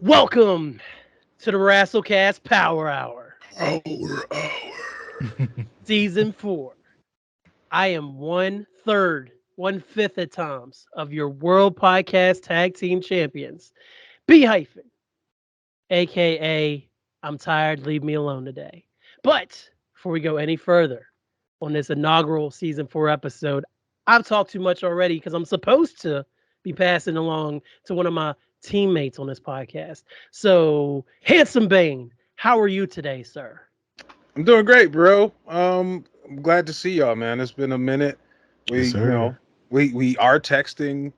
Welcome to the Rasslecast Power Hour, Season 4. I am 1/3, 1/5 at times of your World Podcast Tag Team Champions, B Hyphen, aka I'm tired, leave me alone today. But before we go any further on this inaugural Season 4 episode, I've talked too much already because I'm supposed to be passing along to one of my teammates on this podcast. So, Handsome Bane, how are you today, sir? I'm doing great, bro. I'm glad to see y'all, man. It's been a minute. Yes, We, you sir. know, we are texting,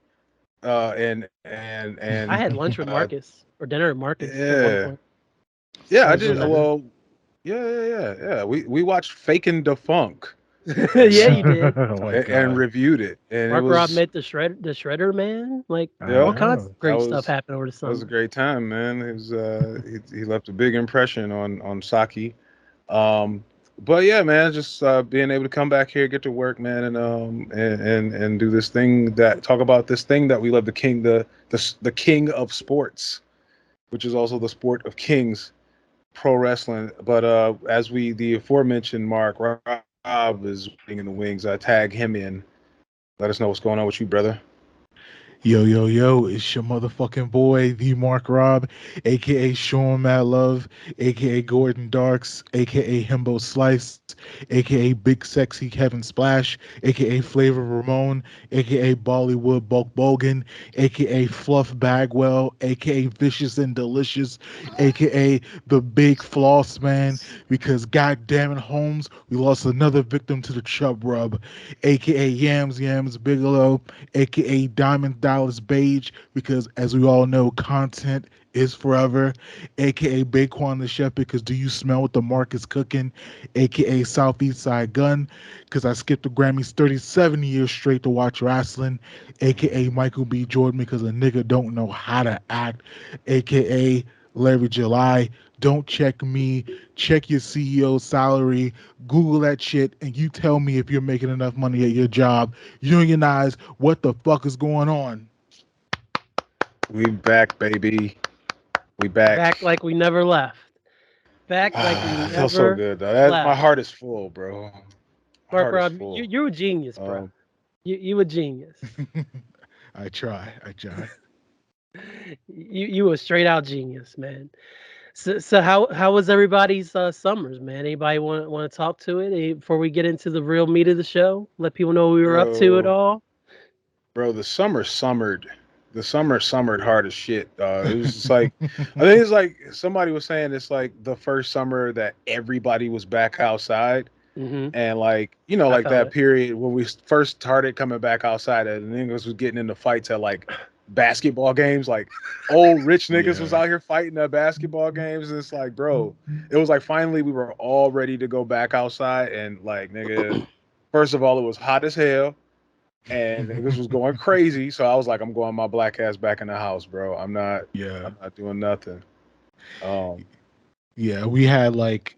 and I had lunch with uh, Marcus or dinner with Marcus at one yeah, point. yeah. That I was did. really nice. Well, yeah. We watched Fakin' the Funk and Yeah, you did. Oh my and god. reviewed it, and it Marc Rob was met the shredder man. Like I yeah, all kinds know. of that great stuff was happened over the that was a summer. great time, man. It was he left a big impression on Saki. Um, but yeah, man, just being able to come back here, get to work, man, and do this thing that talk about this thing that we love, the king of sports, which is also the sport of kings, pro wrestling. But as the aforementioned Mark Rob is waiting in the wings, I tag him in. Let us know what's going on with you, brother. Yo, yo, yo, it's your motherfucking boy, the Marc Rob, aka Sean Mad Love, aka Gordon Darks, aka Himbo Slice, aka Big Sexy Kevin Splash, aka Flavor Ramon, aka Bollywood Bulk Bogan, aka Fluff Bagwell, aka Vicious and Delicious, aka the Big Floss Man, because goddamn it, Holmes, we lost another victim to the chub rub, aka Yams Bigelow, aka Diamond Dallas Beige, because as we all know, content is forever, aka Baquan the Chef, because do you smell what the mark is cooking, aka Southeast Side Gun, because I skipped the Grammys 37 years straight to watch wrestling, aka Michael B. Jordan, because a nigga don't know how to act, aka Larry July. Don't check me, check your CEO's salary, Google that shit, and you tell me if you're making enough money at your job. Unionize, what the fuck is going on? We back, baby. We back. Back like we never left. Back like we I feel so never good though. My left. heart is full, bro. My Marc heart is Rob, full. you're a genius, bro. Um, You a genius. I try. You a straight out genius, man. So how was everybody's summers, man? Anybody want to talk to it before we get into the real meat of the show? Let people know what we were up to at bro, all. bro, the summered hard as shit. It was just like, I think it's like somebody was saying it's like the first summer that everybody was back outside, Hmm. and like I like felt that it. period when we first started coming back outside, and niggas was getting into fights at like basketball games, like old rich niggas was Yeah. out here fighting at basketball games, and it's like, bro, it was like finally we were all ready to go back outside, and like nigga, first of all, it was hot as hell. And niggas was going crazy. So I was like, I'm going my black ass back in the house, bro. Yeah. I'm not doing nothing. Um, Yeah, we had like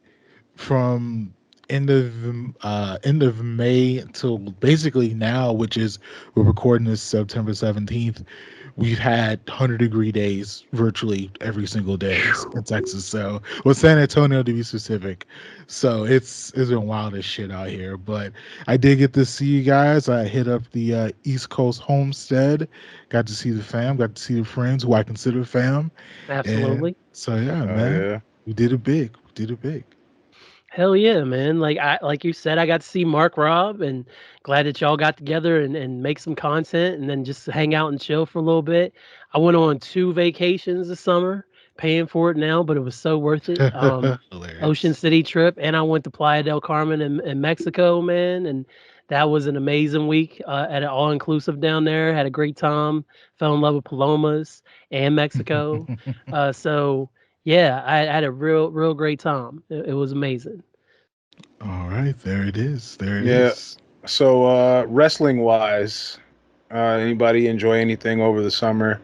from end of May until basically now, which is we're recording this September 17th. We've had 100-degree days virtually every single day in Texas. So, well, San Antonio to be specific. So it's been wild as shit out here. But I did get to see you guys. I hit up the East Coast homestead. Got to see the fam. Got to see the friends who I consider fam. And Absolutely. so yeah, oh man, yeah. we did it big. We did it big. Hell yeah, man. Like you said, I got to see Mark Rob and glad that y'all got together and make some content and then just hang out and chill for a little bit. I went on 2 vacations this summer, paying for it now, but it was so worth it. Ocean Hilarious. City trip, and I went to Playa del Carmen in Mexico, man, and that was an amazing week at an all inclusive down there. Had a great time. Fell in love with Palomas and Mexico. So yeah, I had a real great time. It was amazing. All right, there it is. There it Yeah. is. So wrestling wise, anybody enjoy anything over the summer?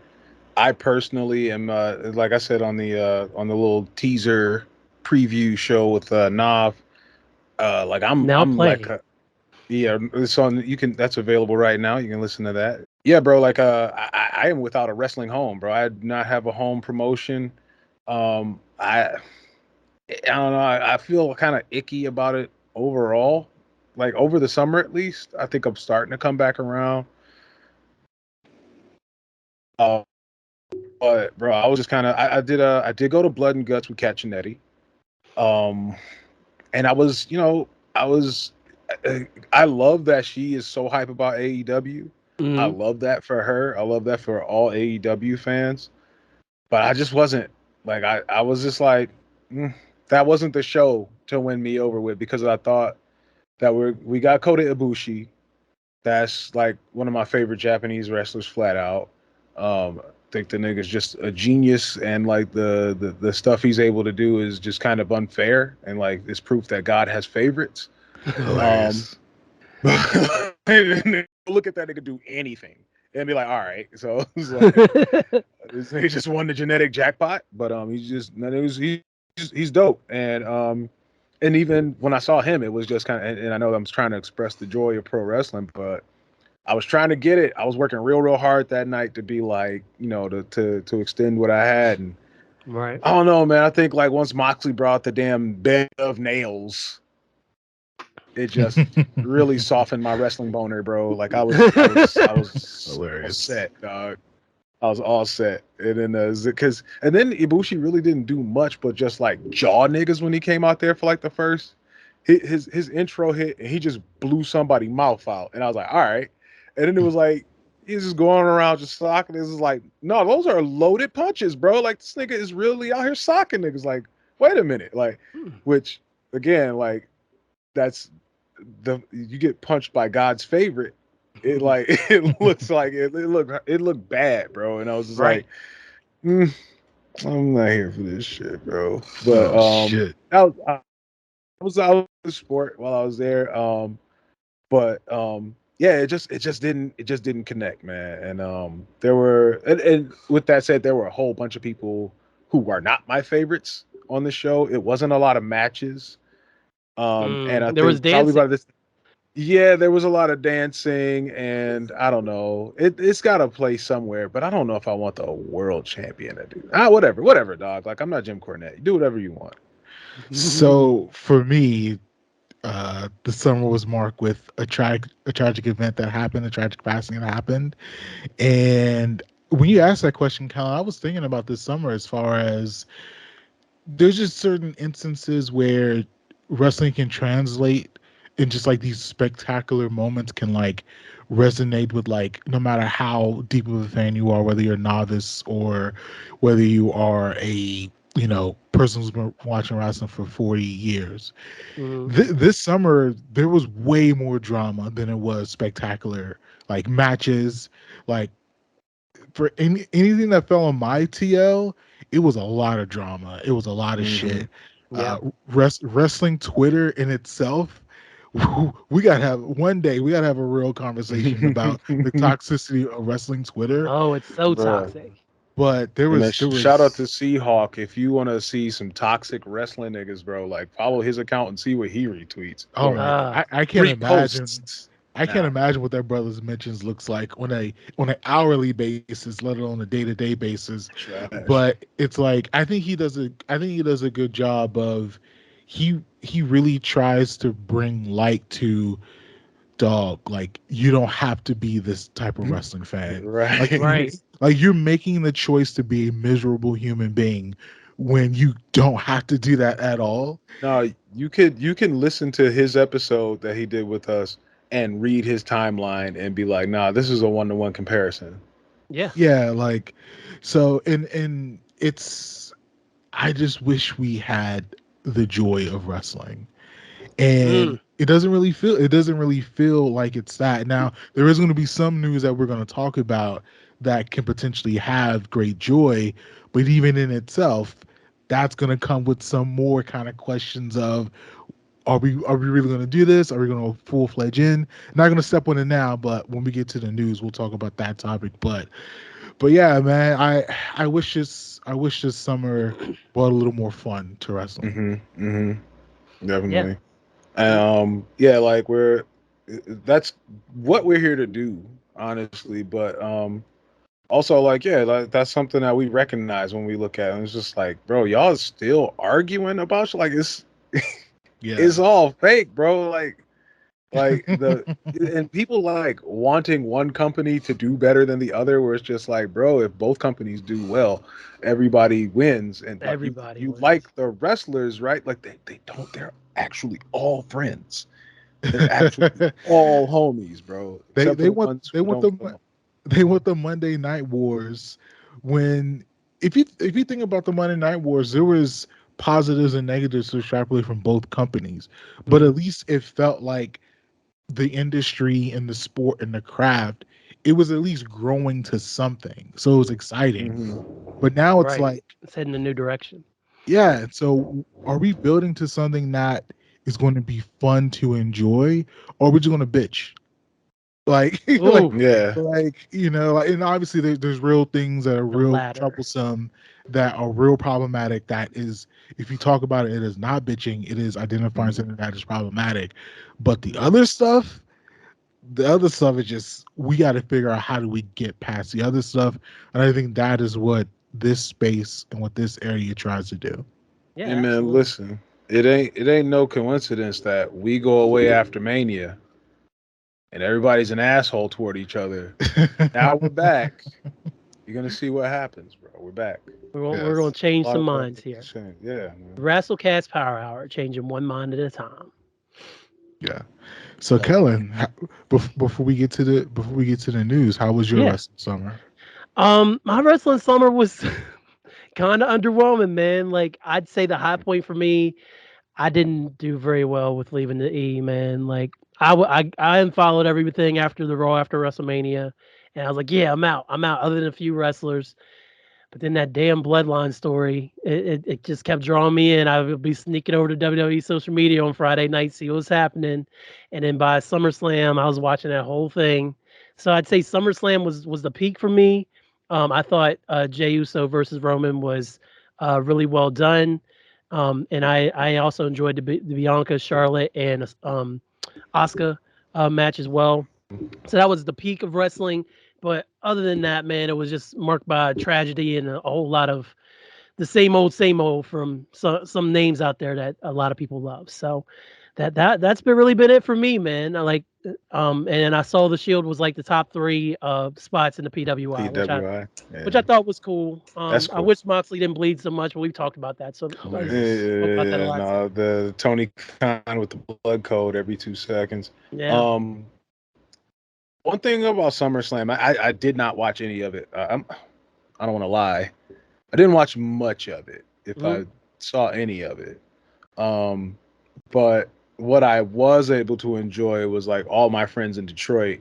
I personally am like I said on the little teaser preview show with Nav, like Now I'm like playing. yeah, it's on, you can, that's available right now. You can listen to that. Yeah, bro. Like, I am without a wrestling home, bro. I do not have a home promotion. I don't know. I feel kind of icky about it overall. Like over the summer, at least, I think I'm starting to come back around. Uh, but bro, I was just kind of I did go to Blood and Guts with Catchinetti. Um, and I was, I was I love that she is so hype about AEW. I Mhm. love that for her. I love that for all AEW fans. But I just wasn't like I was just like mm, that wasn't the show to win me over with because I thought that we got Kota Ibushi. That's like one of my favorite Japanese wrestlers, flat out. I think the nigga's just a genius, and like the stuff he's able to do is just kind of unfair, and like it's proof that God has favorites. Um, Hilarious. and look at that nigga do anything and be like, all right, so it's like this nigga just won the genetic jackpot, but he's just he's dope, and even when I saw him, it was just kind of, and I know I'm trying to express the joy of pro wrestling, but I was trying to get it. I was working real hard that night to be like, to extend what I had, and Right. I don't know, man. I think like once Moxley brought the damn bed of nails, it just really softened my wrestling boner, bro. Like I was Hilarious. set, dog. I was all set, and then and then Ibushi really didn't do much, but just like jaw niggas when he came out there for like the first his intro hit, and he just blew somebody mouth out, and I was like, all right, and then it was like he's just going around just socking. This is like, no, those are loaded punches, bro. Like this nigga is really out here socking niggas. Like, wait a minute, like, which again, like that's you get punched by God's favorite. It like it looks like it looked bad, bro. And I was just Right. like, mm, I'm not here for this shit, bro. But Oh shit. I was in sport while I was there. But yeah, it just didn't connect, man. And and with that said, there were a whole bunch of people who are not my favorites on the show. It wasn't a lot of matches. And I There was think probably dancing. by this yeah, there was a lot of dancing, and I don't know. It's got to play somewhere, but I don't know if I want the world champion to do. Whatever, dog. Like I'm not Jim Cornette. You do whatever you want. So for me, the summer was marked with a tragic event that happened, a tragic passing that happened. And when you asked that question, Colin, I was thinking about this summer as far as there's just certain instances where wrestling can translate and just like these spectacular moments can like resonate with like no matter how deep of a fan you are, whether you're a novice or whether you are a person who's been watching wrestling for 40 years. Mhm. This summer there was way more drama than it was spectacular like matches. Like for anything that fell on my TL, it was a lot of drama. It was a lot of Hmm. shit. Yeah. Wrestling Twitter in itself, we gotta have one day. We gotta have a real conversation about the toxicity of wrestling Twitter. Oh, it's so Bruh. toxic. But there And then was there shout out to was Seahawk if you want to see some toxic wrestling niggas, bro. Like follow his account and see what he retweets oh or my god, Ah, I can't imagine. reposts. I can't Now, imagine what that brother's mentions looks like on an hourly basis, let alone a day-to-day basis. trash. But it's like I think he does a good job of he really tries to bring light to dog. Like you don't have to be this type of wrestling fan. Like Right. right. like you're making the choice to be a miserable human being when you don't have to do that at all. No, you can listen to his episode that he did with us and read his timeline and be like, nah, this is a one-to-one comparison. Yeah. Yeah, like so and it's I just wish we had the joy of wrestling. Mm. And it doesn't really feel like it's that. Now, there is going to be some news that we're going to talk about that can potentially have great joy, but even in itself, that's going to come with some more kind of questions of are we really going to do this? Are we going to full fledged in? Not going to step on it now, but when we get to the news, we'll talk about that topic. But yeah, man, I wish this summer brought a little more fun to wrestling. Yeah. Definitely. Yeah, like that's what we're here to do. honestly. But also, like, yeah, like, that's something that we recognize when we look at it. And it's just like, bro, y'all is still arguing about shit? Like, Yeah. it's all fake, bro. Like the and people like wanting one company to do better than the other, where it's just like, bro, if both companies do well, everybody wins. And like Everybody you wins. like the wrestlers, right? Like they don't. They're actually all friends. They're actually all homies, bro. they Except for they the want ones they who want don't the come up. they want the Monday Night Wars. When if you think about the Monday Night Wars, there was positives and negatives to extrapolate from both companies, but Mhm. at least it felt like the industry and the sport and the craft, it was at least growing to something, so it was exciting. Hmm. But now it's Right. like, It's heading a new direction. yeah, so are we building to something that is going to be fun to enjoy, or are we just going to bitch? Like, like, Ooh, Yeah. and obviously there's real things that are the real latter. troublesome, that are real problematic. That is, if you talk about it, it is not bitching, it is identifying Mhm. something that is problematic. But Mhm. the other stuff is just, we got to figure out how do we get past the other stuff, and I think that is what this space and what this area tries to do. Yeah, Hey man, absolutely. listen. It ain't no coincidence that we go away after Mania and everybody's an asshole toward each other. Now we're back. You're gonna see what happens, bro. We're back. We're going Yes. to A change lot some of minds things here. to change. Yeah, man. Rasslecast Power Hour, changing one mind at a time. Yeah. So Love it. Kellen, before we get to the news, how was your Yeah. wrestling summer? My wrestling summer was kind of underwhelming, man. Like I'd say the high point for me, I didn't do very well with leaving the E, man. Like I unfollowed everything after the Raw after WrestleMania, and I was like, yeah, I'm out. I'm out. Other than a few wrestlers, but then that damn bloodline story, it just kept drawing me in. I would be sneaking over to WWE social media on Friday night, see what's happening. And then by SummerSlam, I was watching that whole thing. So I'd say SummerSlam was the peak for me. I thought Jey Uso versus Roman was really well done. And I also enjoyed the Bianca, Charlotte, and Asuka match as well. So that was the peak of wrestling. But other than that, man, it was just marked by tragedy and a whole lot of the same old from some names out there that a lot of people love. So that's been really been it for me, man. I like, and I saw the Shield was like the top three spots in the PWI, PWI. which I Yeah, thought was cool. that's I cool. wish Moxley didn't bleed so much, but we've talked about that. So I Hilarious. spoke about that a lot. No, the Tony Khan with the blood code every 2 seconds. Yeah. One thing about SummerSlam, I did not watch any of it. I don't want to lie. I didn't watch much of it, if Hmm. I saw any of it. Um, but what I was able to enjoy was like all my friends in Detroit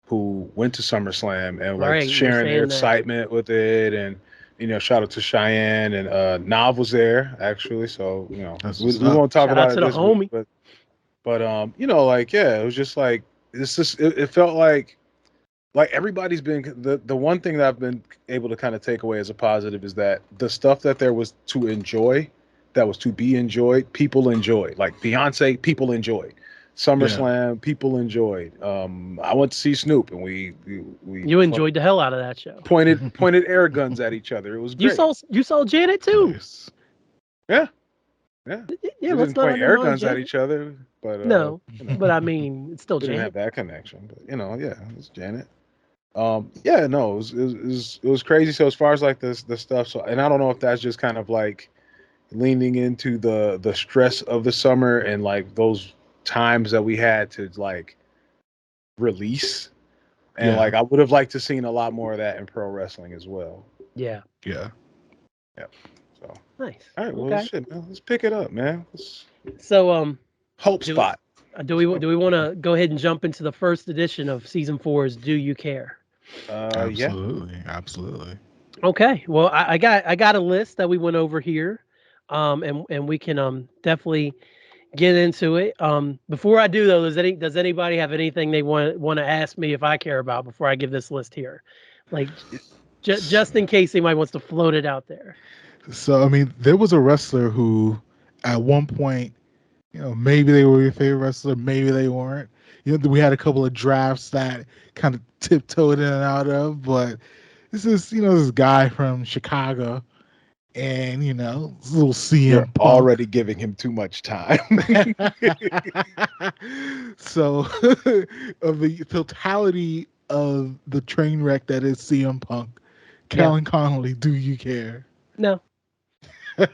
who went to SummerSlam and like Right. You were sharing their saying that. excitement with it. And shout out to Cheyenne and Nav was there actually. So That's we, what's we up. won't talk Shout out about to it the this week, homie. but like, yeah, it was just like it felt like everybody's been the one thing that I've been able to kind of take away as a positive is that the stuff that there was to enjoy, that was to be enjoyed, people enjoyed. Like Beyonce, people enjoyed. Yeah. SummerSlam, people enjoyed. I went to see Snoop, and we You enjoyed the hell out of that show. pointed air guns at each other. It was great. You saw Janet too. Nice. Yeah, yeah. Yeah, We let's didn't not point air undermine guns at Janet. each other, but No, but I mean, it's still we didn't Janet. have that connection. But yeah, it's Janet. Yeah, no, it was crazy. So as far as like the stuff, so and I don't know if that's just kind of like leaning into the stress of the summer and like those times that we had to like release, and Yeah. like I would have liked to seen a lot more of that in pro wrestling as well. Yeah, Yeah. Yeah. So nice. all right, well Okay. shit, man, let's pick it up, man. Let's So hope do spot. do we want to go ahead and jump into the first edition of season 4's Do You Care? Yeah. Absolutely. Absolutely. Okay. Well, I got a list that we went over here, and we can definitely get into it. Before I do though, does anybody have anything they want to ask me if I care about before I give this list here, like just in case anybody wants to float it out there. So I mean, there was a wrestler who, at one point, maybe they were your favorite wrestler, maybe they weren't. we had a couple of drafts that kind of tiptoed in and out of, but this is this guy from Chicago, and this little You're CM Punk. already giving him too much time. So, of the totality of the train wreck that is CM Punk, Yeah. Callan Connolly, do you care? No. All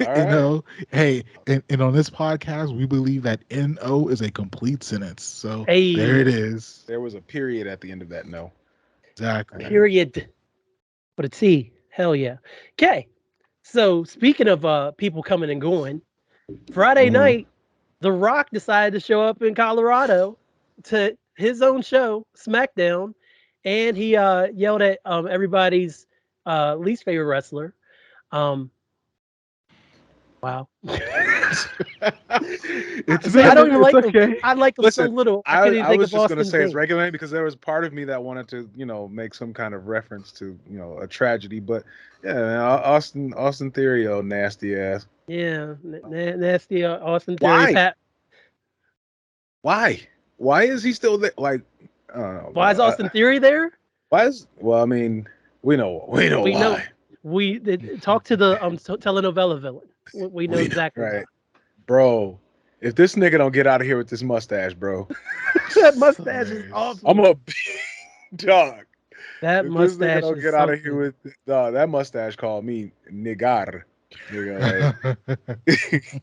right. Hey, and on this podcast, we believe that NO is a complete sentence. So there it Hey. is. There was a period at the end of that no. Exactly. Period. But a T. Hell yeah. Okay. So speaking of people coming and going, Friday Mhm. night, The Rock decided to show up in Colorado to his own show, SmackDown, and he yelled at everybody's least favorite wrestler. Um, wow. It's See, I don't even it's like him. okay. I like him so Listen, little. I I couldn't even I think was of just gonna Austin say it's Bane. regular because there was part of me that wanted to, make some kind of reference to, a tragedy. But yeah, man, Austin Theory, oh nasty ass. Yeah, nasty Austin Theory. Why? Pat, Why? Why is he still there? Like, I don't know, why bro. is Austin Theory there? Why is? Well, I mean, we know We know. why. Talk to the telenovela villain. We know We know, exactly why. right, bro. If this nigga don't get out of here with this mustache, bro, That It's mustache is hilarious. I'm awful. a dog. That If this nigga mustache don't is get out of here something. with that mustache, called me nigar, nigga. Like,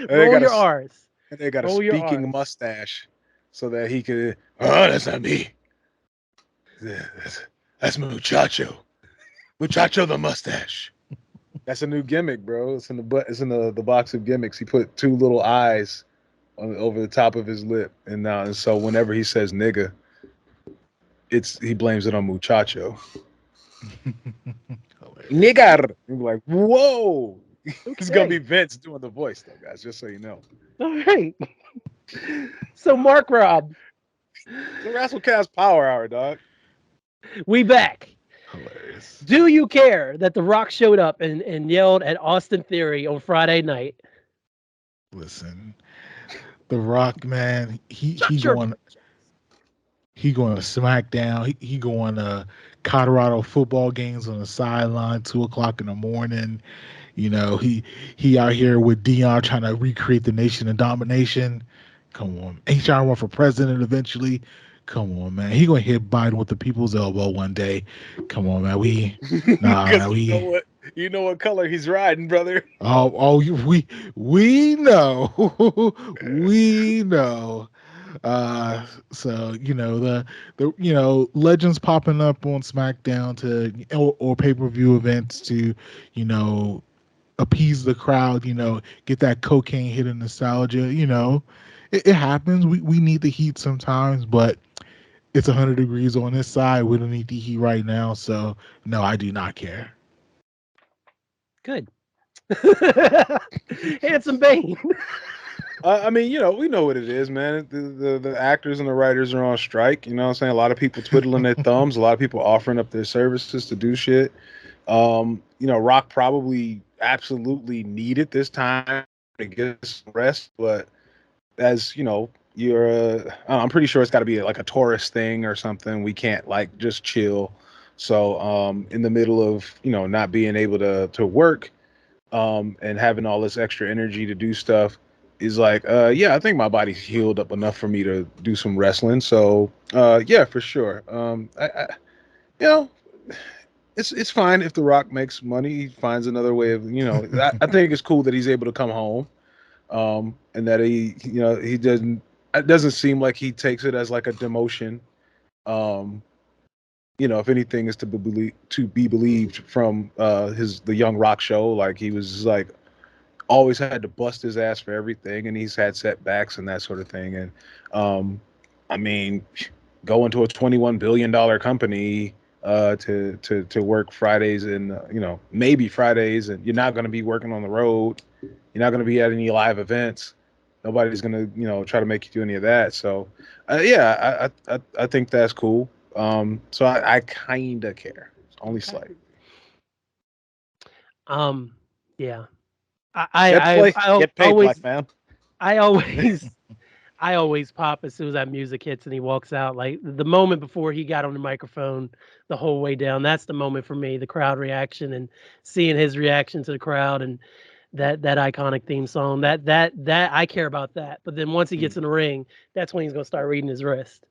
they Roll got your a R's. they got a Roll your speaking R's. mustache, so that he could. Oh, that's not me. That's muchacho. Muchacho the mustache. That's a new gimmick, bro. It's in It's in the box of gimmicks. He put two little eyes over the top of his lip, and so whenever he says nigga, he blames it on muchacho. Hilarious. Nigger. You're like, whoa. It's gonna be Okay. Vince doing the voice, though, guys. Just so you know. All right. So Mark Rob, The Rasslecast Power Hour, dog. we back. Hilarious. Do you care that The Rock showed up and yelled at Austin Theory on Friday night? Listen, The Rock, man, Shut your. he going to SmackDown. He going to Colorado football games on the sideline, 2 o'clock in the morning. He out here with Dion trying to recreate the Nation of Domination. Come on, he trying to run for president eventually. Come on, man. He gonna hit Biden with the people's elbow one day. Come on, man. Because Man, you know what color he's riding, brother. we know, we know. So the legends popping up on SmackDown or pay per view events to you know appease the crowd. Get that cocaine hit of nostalgia. It happens. We need the heat sometimes, but it's 100 degrees on this side. We don't need the heat right now. So no, I do not care. Good. Handsome Bane. I mean, we know what it is, man. The actors and the writers are on strike. You know what I'm saying? A lot of people twiddling their thumbs. A lot of people offering up their services to do shit. Rock probably absolutely needed this time to get some rest, but as I'm pretty sure it's got to be like a tourist thing or something. We can't like just chill. So in the middle of not being able to work, and having all this extra energy to do stuff is like, yeah, I think my body's healed up enough for me to do some wrestling. So yeah, for sure. You know it's fine if The Rock makes money. He finds another way of, I think it's cool that he's able to come home, and that he doesn't. It doesn't seem like he takes it as like a demotion. Um, if anything is to be believed from the Young Rock show, like he was like always had to bust his ass for everything, and he's had setbacks and that sort of thing. And I mean, going to a $21 billion company to work Fridays and maybe Fridays, and you're not going to be working on the road. You're not going to be at any live events. Nobody's going to try to make you do any of that. So yeah, I think that's cool. So I kind of care, only Okay. slightly. Yeah. Get I play, I get paid, always black man. I always I always pop as soon as that music hits and he walks out. Like the moment before he got on the microphone, the whole way down. That's the moment for me. The crowd reaction and seeing his reaction to the crowd and that iconic theme song. That I care about that. But then once he gets in the ring, that's when he's gonna start reading his wrist.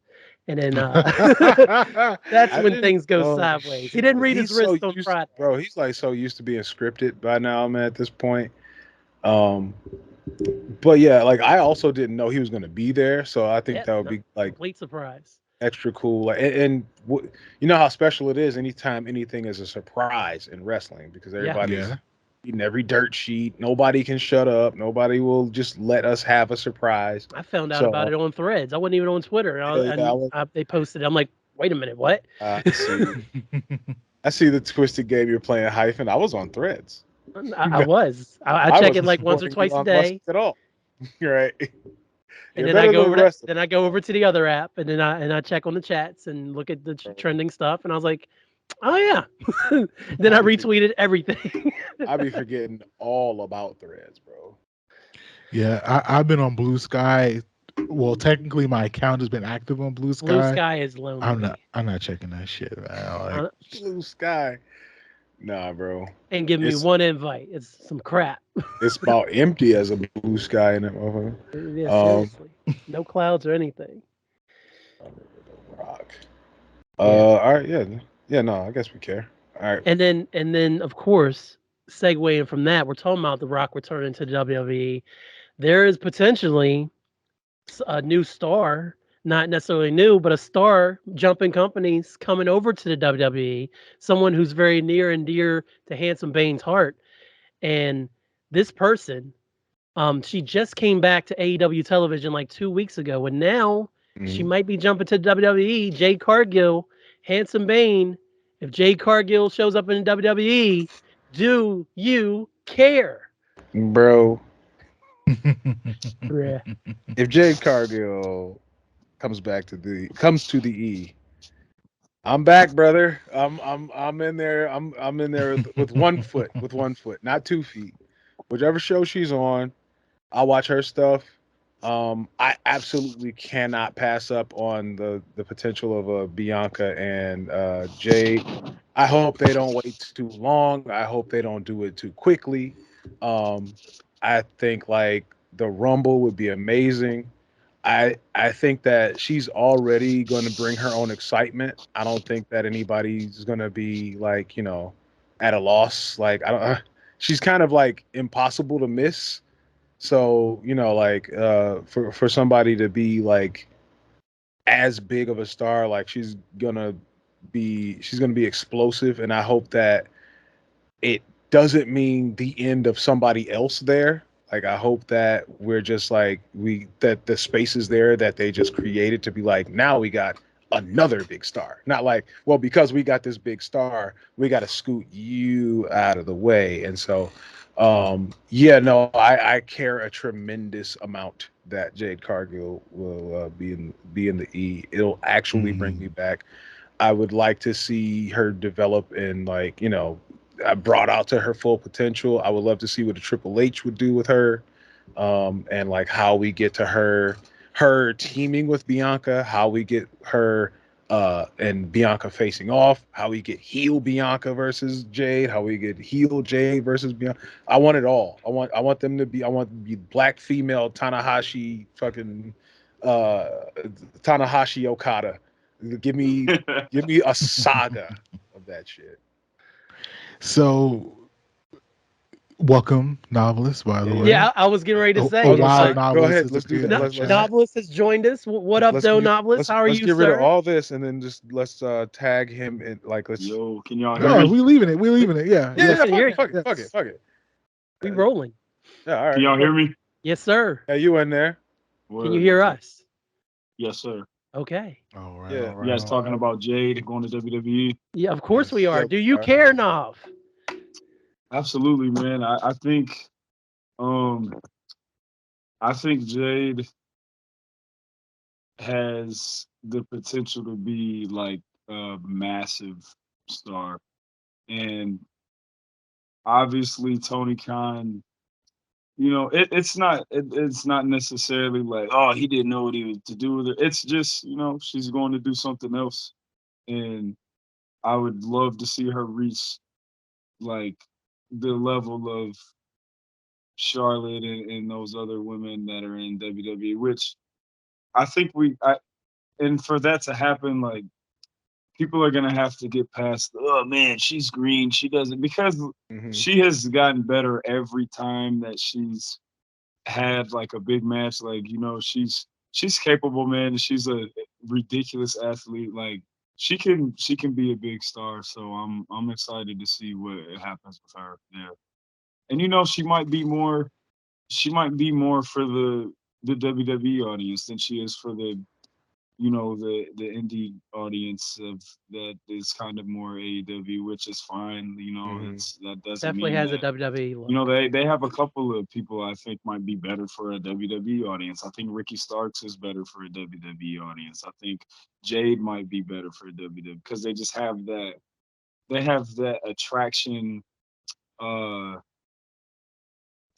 And then that's I when didn't. things go Oh sideways. He shit! didn't read his He's so wrist on used, Friday. bro. He's like so used to being scripted by now, man. At this point, um, but yeah, like I also didn't know he was gonna be there, so I think Yeah, that would no, be like complete surprise. extra cool. Like, you know how special it is anytime anything is a surprise in wrestling because Yeah. everybody's Yeah. eating every dirt sheet. Nobody can shut up. Nobody will just let us have a surprise. I found out about So it on Threads. I wasn't even on Twitter, yeah, yeah, they posted. It. I'm like, wait a minute, what? I see. I see the twisted game you're playing, Hyphen. I was on Threads. I was. I I check it wasn't like once or supporting twice a Elon Musk day, at all. Right. and You're then I better go than over the to rest of then I go over to the other app, and then I check on the chats and look at the them. trending stuff, and I was like, oh yeah. Then I I be, for- retweeted everything. I be forgetting all about Threads, bro. Yeah, I've been on Blue Sky. Well, technically, my account has been active on Blue Blue Sky. Sky is lonely. I'm not checking that shit, man. Like, Uh, Blue sky. Nah, bro. and give me It's one invite. It's some crap. it's about empty as a blue sky in that motherfucker. Yeah, Um, seriously. No clouds or anything. rock. Yeah. All right, yeah, yeah. No, I guess we care. All right. And then of course, segueing from that, we're talking about The Rock returning to WWE. There is potentially a new star, not necessarily new, but a star jumping companies coming over to the WWE. Someone who's very near and dear to Handsome Bane's heart. And this person, she just came back to AEW television like 2 weeks ago, and now she Mhm. might be jumping to WWE. Jade Cargill, Handsome Bane. If Jade Cargill shows up in WWE, do you care? Bro, Bruh. if Jade Cargill comes to the E, I'm back, brother. I'm in there. I'm in there with one foot, not 2 feet. Whichever show she's on, I'll watch her stuff. I absolutely cannot pass up on the potential of Bianca and Jade. I hope they don't wait too long. I hope they don't do it too quickly. Um, I think like the Rumble would be amazing. I think that she's already going to bring her own excitement. I don't think that anybody's going to be like at a loss. Like I don't. She's kind of like impossible to miss. So like for somebody to be like as big of a star, like she's gonna be explosive, and I hope that it doesn't mean the end of somebody else there. Like I hope that we're just like that the space is there that they just created to be like now we got another big star. Not like, well, because we got this big star, we got to scoot you out of the way. And so yeah, no, I care a tremendous amount that Jade Cargill will be in the E. It'll actually bring me back. I would like to see her develop and like brought out to her full potential. I would love to see what a Triple H would do with her, and like how we get to her teaming with Bianca, how we get her and Bianca facing off, how we get heel Bianca versus Jade, how we get heel Jade versus Bianca. I want it all. I want them to be. I want to be black female Tanahashi fucking uh Tanahashi Okada. Give me give me a saga of that shit. so welcome, novelist. By Yeah, the yeah. way, Yeah, I was getting ready to a I was say, gonna wild say, go novelist ahead. has Let's do appeared that. in the Let's chat. Novelist has joined us. What up, let's though, get Novelist? let's How are let's you, get rid of sir? all this and then just let's tag him in like let's Yo, can y'all hear let No, me me? we leaving it. We leaving it. Yeah, yeah We yes, yeah can fuck hear it you. fuck it fuck it yes. fuck it We rolling. yeah all Can right y'all hear cool. me? Yes, sir. Yeah, you in there. Can you Word. hear Okay. us? Yes, sir. Okay. All right, Yeah all You right, guys all talking right. about Jade going to WWE? Yeah, of course we Yes. are. yeah Do you all right. care, Nav? Absolutely, man. Um I think Jade has the potential to be like a massive star. And obviously Tony Khan it's not necessarily like, oh, he didn't know what he was to do with it. It's just, she's going to do something else, and I would love to see her reach like the level of Charlotte and those other women that are in WWE, which I think and for that to happen, like, people are gonna have to get past, oh man, she's green, she doesn't, because Mhm. she has gotten better every time that she's had like a big match. Like, she's capable, man. She's a ridiculous athlete. Like, she can be a big star. So I'm excited to see what happens with her there. And she might be more for the WWE audience than she is for the indie audience of that is kind of more AEW, which is fine. Mhm. That doesn't Definitely mean has a that. WWE look. They have a couple of people I think might be better for a WWE audience. I think Ricky Starks is better for a WWE audience. I think Jade might be better for a WWE because they just have that. They have that attraction. Uh,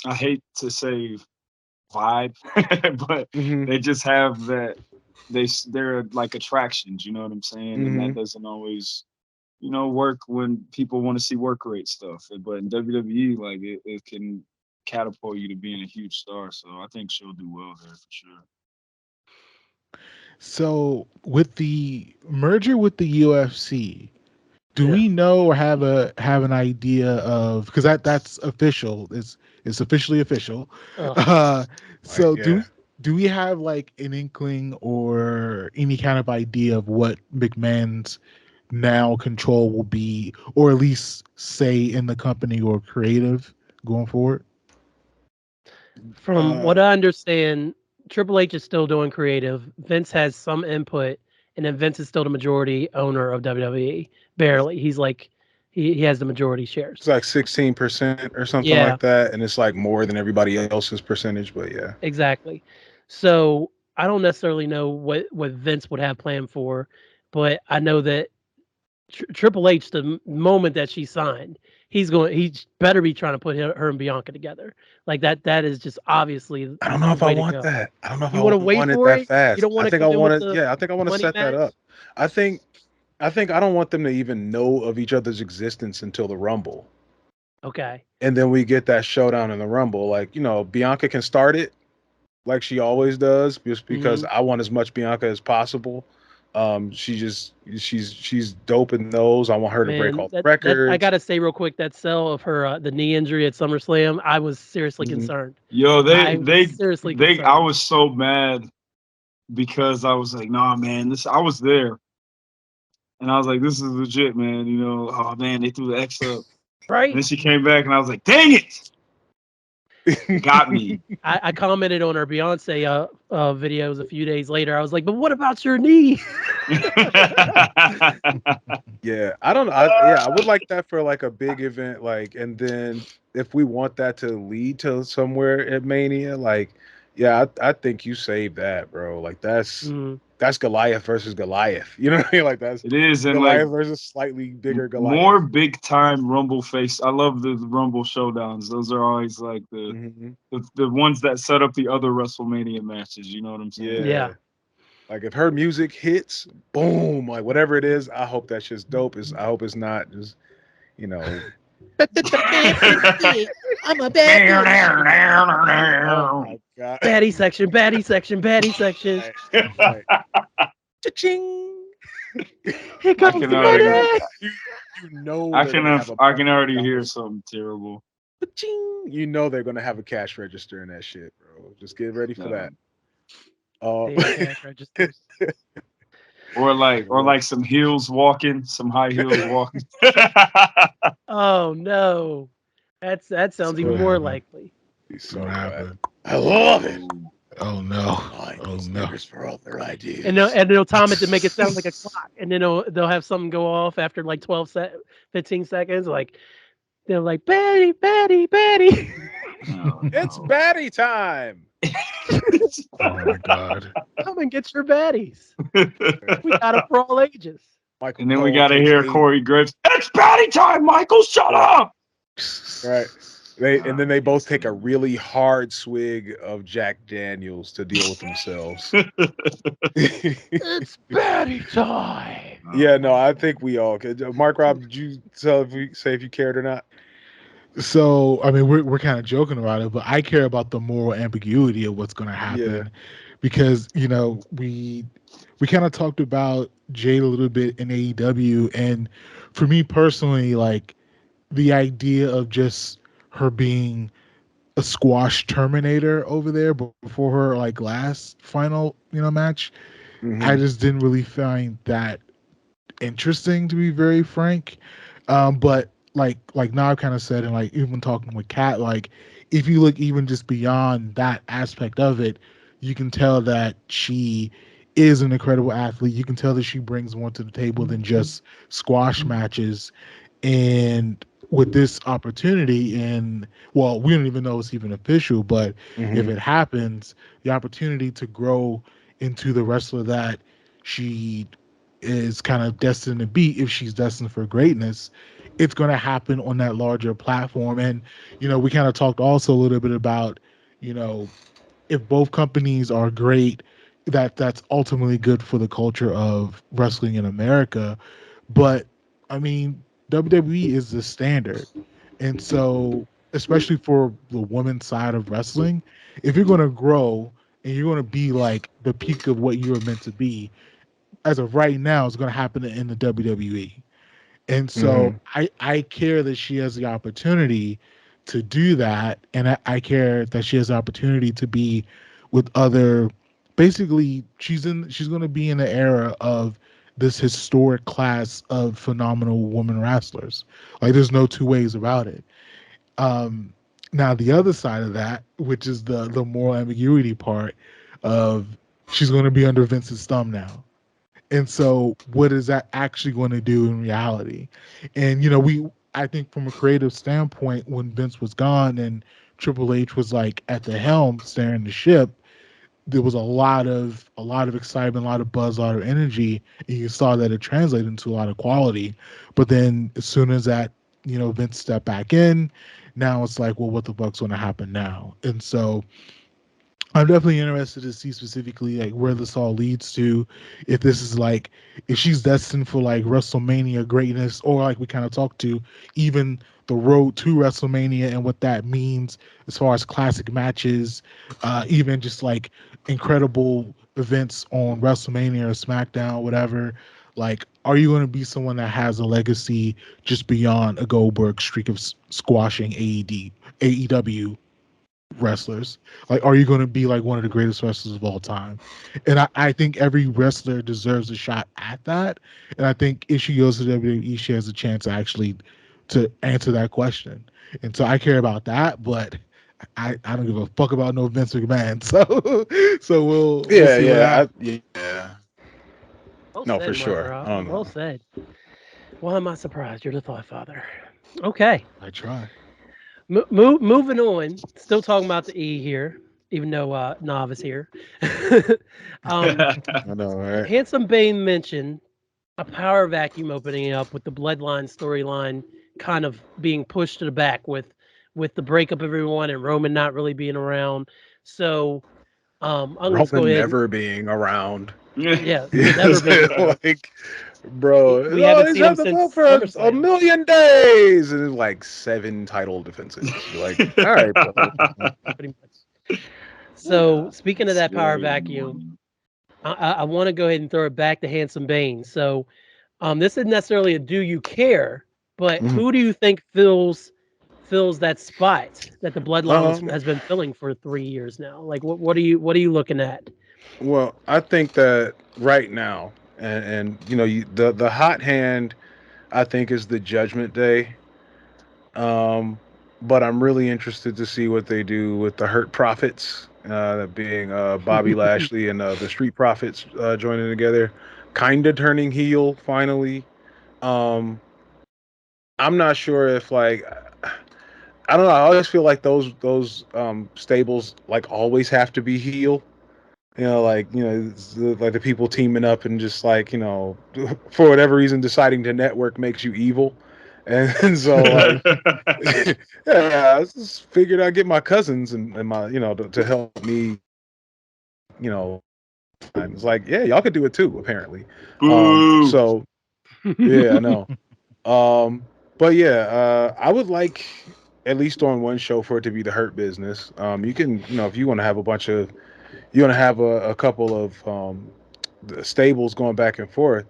I hate to say vibe, but Mhm. they just have that. They're like attractions. You know what I'm saying? And that Mhm. doesn't always work when people want to see work rate stuff. But in WWE, like, it can catapult you to being a huge star. So I think she'll do well there for sure. So with the merger with the UFC, do Yeah. we know or have an idea of, because that's official, it's officially official. Ugh. Uh, Like, so yeah. do we have like an inkling or any kind of idea of what McMahon's now control will be, or at least say in the company or creative going forward? From Uh, what I understand, Triple H is still doing creative. Vince has some input, and then Vince is still the majority owner of WWE. Barely. He's like, he has the majority shares. it's like 16% or something Yeah, like that, and it's like more than everybody else's percentage. But yeah. exactly. So I don't necessarily know what Vince would have planned for, but I know that Triple H, the moment that she signed, he better be trying to put her and Bianca together. Like that. That is just obviously I don't know the if I way to want go. that. I don't know if You I want to wait want it for that it? You fast. don't want I to think come I in with want to. the Yeah, I think I want to money set that match? up. I think. I think I don't want them to even know of each other's existence until the Rumble, Okay. and then we get that showdown in the Rumble. Like, Bianca can start it like she always does, just because Hmm. I want as much Bianca as possible. She's dope in those. I want her to break Man, all the that I records. gotta say real quick, that sell of her the knee injury at SummerSlam, I was seriously Mhm. concerned. Yo, I was seriously I concerned. was so mad because I was like, nah, man, I was there and I was like, this is legit, man. Oh man, they threw the X up. And then Right? she came back and I was like, dang it, got me. I commented on her Beyonce videos a few days later. I was like, but what about your knee? Yeah, I don't. I would like that for like a big event, like, and then if we want that to lead to somewhere at Mania, like, yeah, I think you save that, bro. Like Mm, that's Goliath versus Goliath. You know what I mean? Like that's It is, and like, Goliath versus slightly bigger more Goliath. big time Rumble face. I love the Rumble showdowns. Those are always like Hmm. the ones that set up the other WrestleMania matches. You know what I'm saying? yeah. Yeah, like if her music hits, boom, like whatever it is, I hope that shit's dope. I hope it's not just you know. I'm a bad bitch. Oh my god. Baddie section, baddie section, baddie section. Right, right. Cha-ching. Here I comes can the already, money. You know they're gonna have a I can marketing already hear dollar. something terrible. Cha-ching. You know they're gonna have a cash register in that shit, bro. Just get ready for Uh, that. Uh, Damn cash registers. or look, like some heels walking, some high heels walking. Oh no. That It's sounds even gonna more happen. likely. he's It's gonna so whack. happen. I love it. Ooh. Oh no. Behind Oh these no. niggers for all their And they'll, ideas. and they'll time it to make it sound like a clock. And then they'll have something go off after like 15 seconds. Like they're like, Betty, Betty, Betty. Oh It's no. baddie time. Oh my god. Come and get your baddies. Right. We got it for all ages. Michael And then we Cole gotta takes hear eight. Corey Graves. It's patty time, Michael. Shut Right. up. Right. And then they both take a really hard swig of Jack Daniels to deal with themselves. It's Batty time. Yeah, no, I think we all could. Mark Rob, did you say if you cared or not? So, I mean, we're kind of joking about it, but I care about the moral ambiguity of what's going to Yeah. happen, because we kind of talked about Jade a little bit in AEW, and for me personally, like the idea of just her being a squash terminator over there before her like last final match, I Mm-hmm. just didn't really find that interesting, to be very frank. But like now I've kind of said, and like even talking with Kat, like if you look even just beyond that aspect of it, you can tell that she is an incredible athlete. You can tell that she brings more to the table than just squash matches. And with this opportunity, and well, we don't even know it's even official, but if Mm-hmm. it happens, the opportunity to grow into the wrestler that she is kind of destined to be, if she's destined for greatness, it's going to happen on that larger platform. And we kind of talked also a little bit about, you know if both companies are great, that's ultimately good for the culture of wrestling in America. But I mean, WWE is the standard. And so, especially for the women's side of wrestling, if you're going to grow and you're going to be like the peak of what you were meant to be, as of right now, it's going to happen in the WWE. And so Mm-hmm. I care that she has the opportunity to do that. And I care that she has the opportunity to be with other, basically she's going to be in the era of this historic class of phenomenal women wrestlers. Like there's no two ways about it. Um, Now the other side of that, which is the moral ambiguity part of, she's going to be under Vince's thumb now. And so, what is that actually going to do in reality? And I think from a creative standpoint, when Vince was gone and Triple H was like at the helm steering the ship, there was a lot of excitement, a lot of buzz, a lot of energy, and you saw that it translated into a lot of quality. But then as soon as that, Vince stepped back in, now it's like, well, what the fuck's going to happen now? And so I'm definitely interested to see specifically like where this all leads to. If this is like, if she's destined for like WrestleMania greatness, or like we kind of talked to, even the road to WrestleMania and what that means as far as classic matches, even just like incredible events on WrestleMania or SmackDown, whatever. Like, are you going to be someone that has a legacy just beyond a Goldberg streak of squashing AEW wrestlers? Like, are you going to be like one of the greatest wrestlers of all time? And I think every wrestler deserves a shot at that. And I think if she goes to WWE, she has a chance actually to answer that question. And so I care about that, but I don't give a fuck about no Vince McMahon. So we'll Yeah, see what happens. yeah. Well No, for said, Mark sure. I Rob. don't Well know. said. Why am I surprised? You're the thought father. Okay. I try. Moving on. Still talking about the E here, even though Nav is here. um, I know, right? Handsome Bane mentioned a power vacuum opening up with the Bloodline storyline kind of being pushed to the back with the breakup of everyone and Roman not really being around. So I'm going to go Roman ahead and never being around. yeah, never It's being around. like, bro, We oh, haven't he's seen him had the belt since for a SummerSlam, million days, and it's like 7 title defenses. You're like, all right, bro. pretty much. So Yeah, speaking of it's that power very vacuum, annoying. I want to go ahead and throw it back to Handsome Bane. So this isn't necessarily a do you care, but Mhm. who do you think fills that spot that the Bloodline Um, has been filling for 3 years now? Like what are you looking at? well, I think that right now, and the hot hand, I think is the Judgment Day. Um, but I'm really interested to see what they do with the Hurt Profits, that being Bobby Lashley and the Street Profits joining together, kind of turning heel finally. Um, I'm not sure if like I don't know. I always feel like those stables like always have to be heel. Like the people teaming up and just like for whatever reason deciding to network makes you evil. And so like, yeah, I just figured I'd get my cousins and my, to help me, you know. It's like, yeah, y'all could do it too, apparently. Boo. So yeah, I know. But yeah, I would like at least on one show for it to be the Hurt Business. You can, if you want to have you want to have a couple of the stables going back and forth,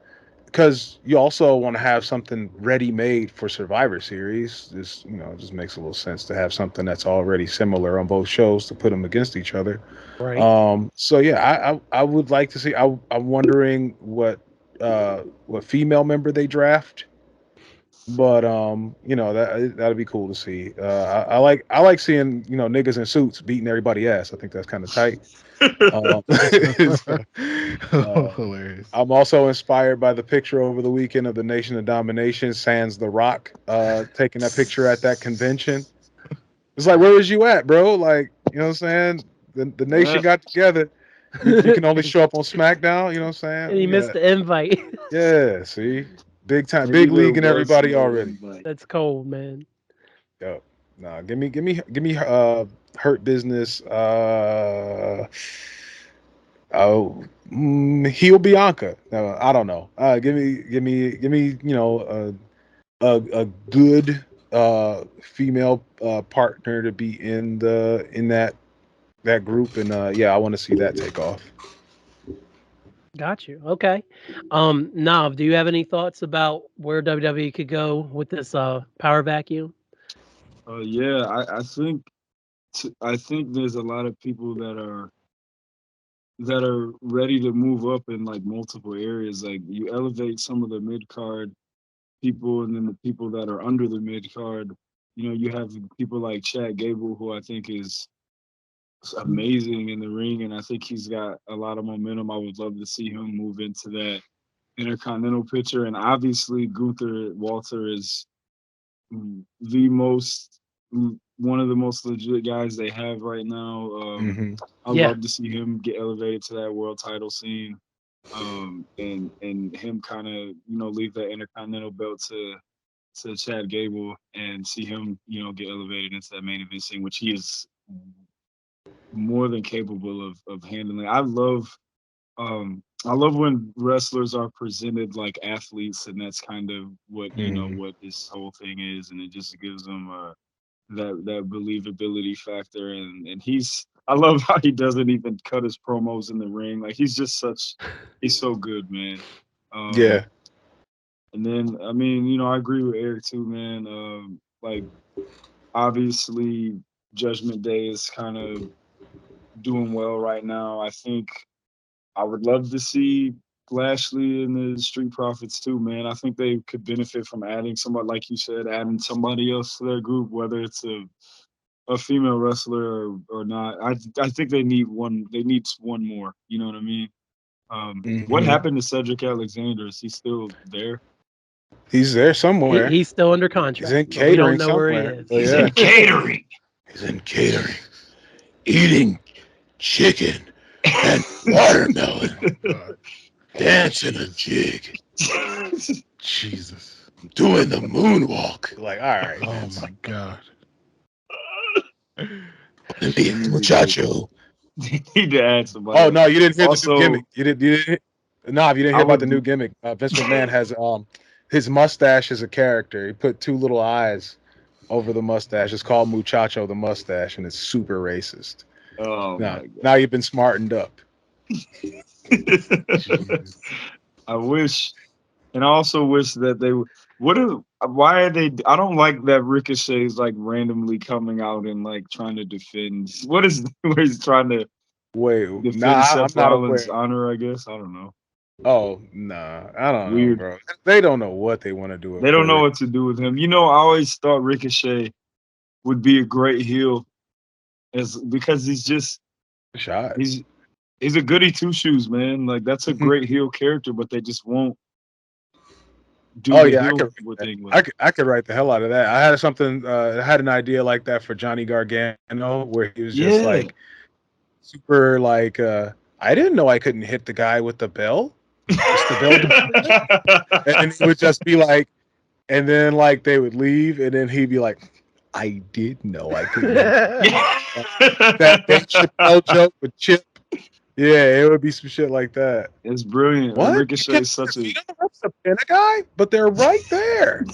because you also want to have something ready made for Survivor Series. Just it just makes a little sense to have something that's already similar on both shows to put them against each other. Right. So yeah, I would like to see. I'm wondering what female member they draft, but that'd be cool to see. I like seeing niggas in suits beating everybody ass. I think that's kind of tight. So, uh, Hilarious. I'm also inspired by the picture over the weekend of the Nation of Domination, sans The Rock, taking that picture at that convention. It's like, where was you at, bro? Like, you know what I'm saying? The nation got together. You can only show up on SmackDown. You know what I'm And saying? he missed the invite. Yeah. See, big time, Maybe big there league, and was everybody no already. invite. That's cold, man. Yo, nah, give me Hurt Business. Heel Bianca. No, I don't know. Give me. A good female partner to be in that group, and yeah, I want to see that take off. Got you. Okay. Nav, do you have any thoughts about where WWE could go with this power vacuum? Yeah, I think there's a lot of people that are ready to move up in like multiple areas. Like you elevate some of the mid card people, and then the people that are under the mid card. You have people like Chad Gable, who I think is amazing in the ring, and I think he's got a lot of momentum. I would love to see him move into that intercontinental picture, and obviously Gunther Walter is the most one of the most legit guys they have right now. Hmm. I Yeah. love to see him get elevated to that world title scene, and him kind of leave that intercontinental belt to Chad Gable and see him get elevated into that main event scene, which he is more than capable of handling. I love when wrestlers are presented like athletes, and that's kind of what Hmm. what this whole thing is, and it just gives them that believability factor. And I love how he doesn't even cut his promos in the ring. Like he's so good, man. Um, Yeah. and then I mean, I agree with Eric too, man. Like obviously, Judgment Day is kind of doing well right now. I think I would love to see Lashley and the Street Profits too, man. I think they could benefit from adding somebody, like you said, adding somebody else to their group, whether it's a female wrestler or not. I think they need one. They need one more. You know what I mean? What Hmm. happened to Cedric Alexander? Is he still there? He's there somewhere. He's still under He's in contract, but we don't catering know where he somewhere. is. But yeah, Catering. he's in catering, eating chicken and watermelon, God. dancing a jig, Jesus. doing the moonwalk. Like, all right, Oh man. my God. Muchacho. Need to add somebody Oh else. no, you didn't hear the new Also, gimmick. You didn't. No, if you didn't I hear about the would. new gimmick, Vince McMahon has his mustache is a character. He put two little eyes over the mustache. It's called Muchacho the mustache, and it's super racist. Oh Now, my now you've been smartened up. god. Jesus. I wish. And I also wish that they would. What are? Why are they? I don't like that Ricochet is like randomly coming out and like trying to defend. What is? Where he's trying to Wait, defend nah, I'm Seth not Rollins' aware. honor. I guess I don't know. Oh, nah, I don't know, Weird. bro. They don't know what they want to do They with don't poor know Rick. what to do with him. I always thought Ricochet would be a great heel, as because Shot. he's he's a goody two shoes, man. Like that's a Mhm. great heel character, but they just won't do Oh the yeah, I heel could write what that. thing with I him. could, I could write the hell out of that. I had an idea like that for Johnny Gargano, where he was just Yeah. like super like I didn't know I couldn't hit the guy with the bell. It's the bell department. And then he would just be like, and then like they would leave, and then he'd be like, "I did know I couldn't." That Chappelle joke with Chip. Yeah, it would be some shit like that. It's brilliant. What? Ricochet is such a You don't represent a guy, but they're right there.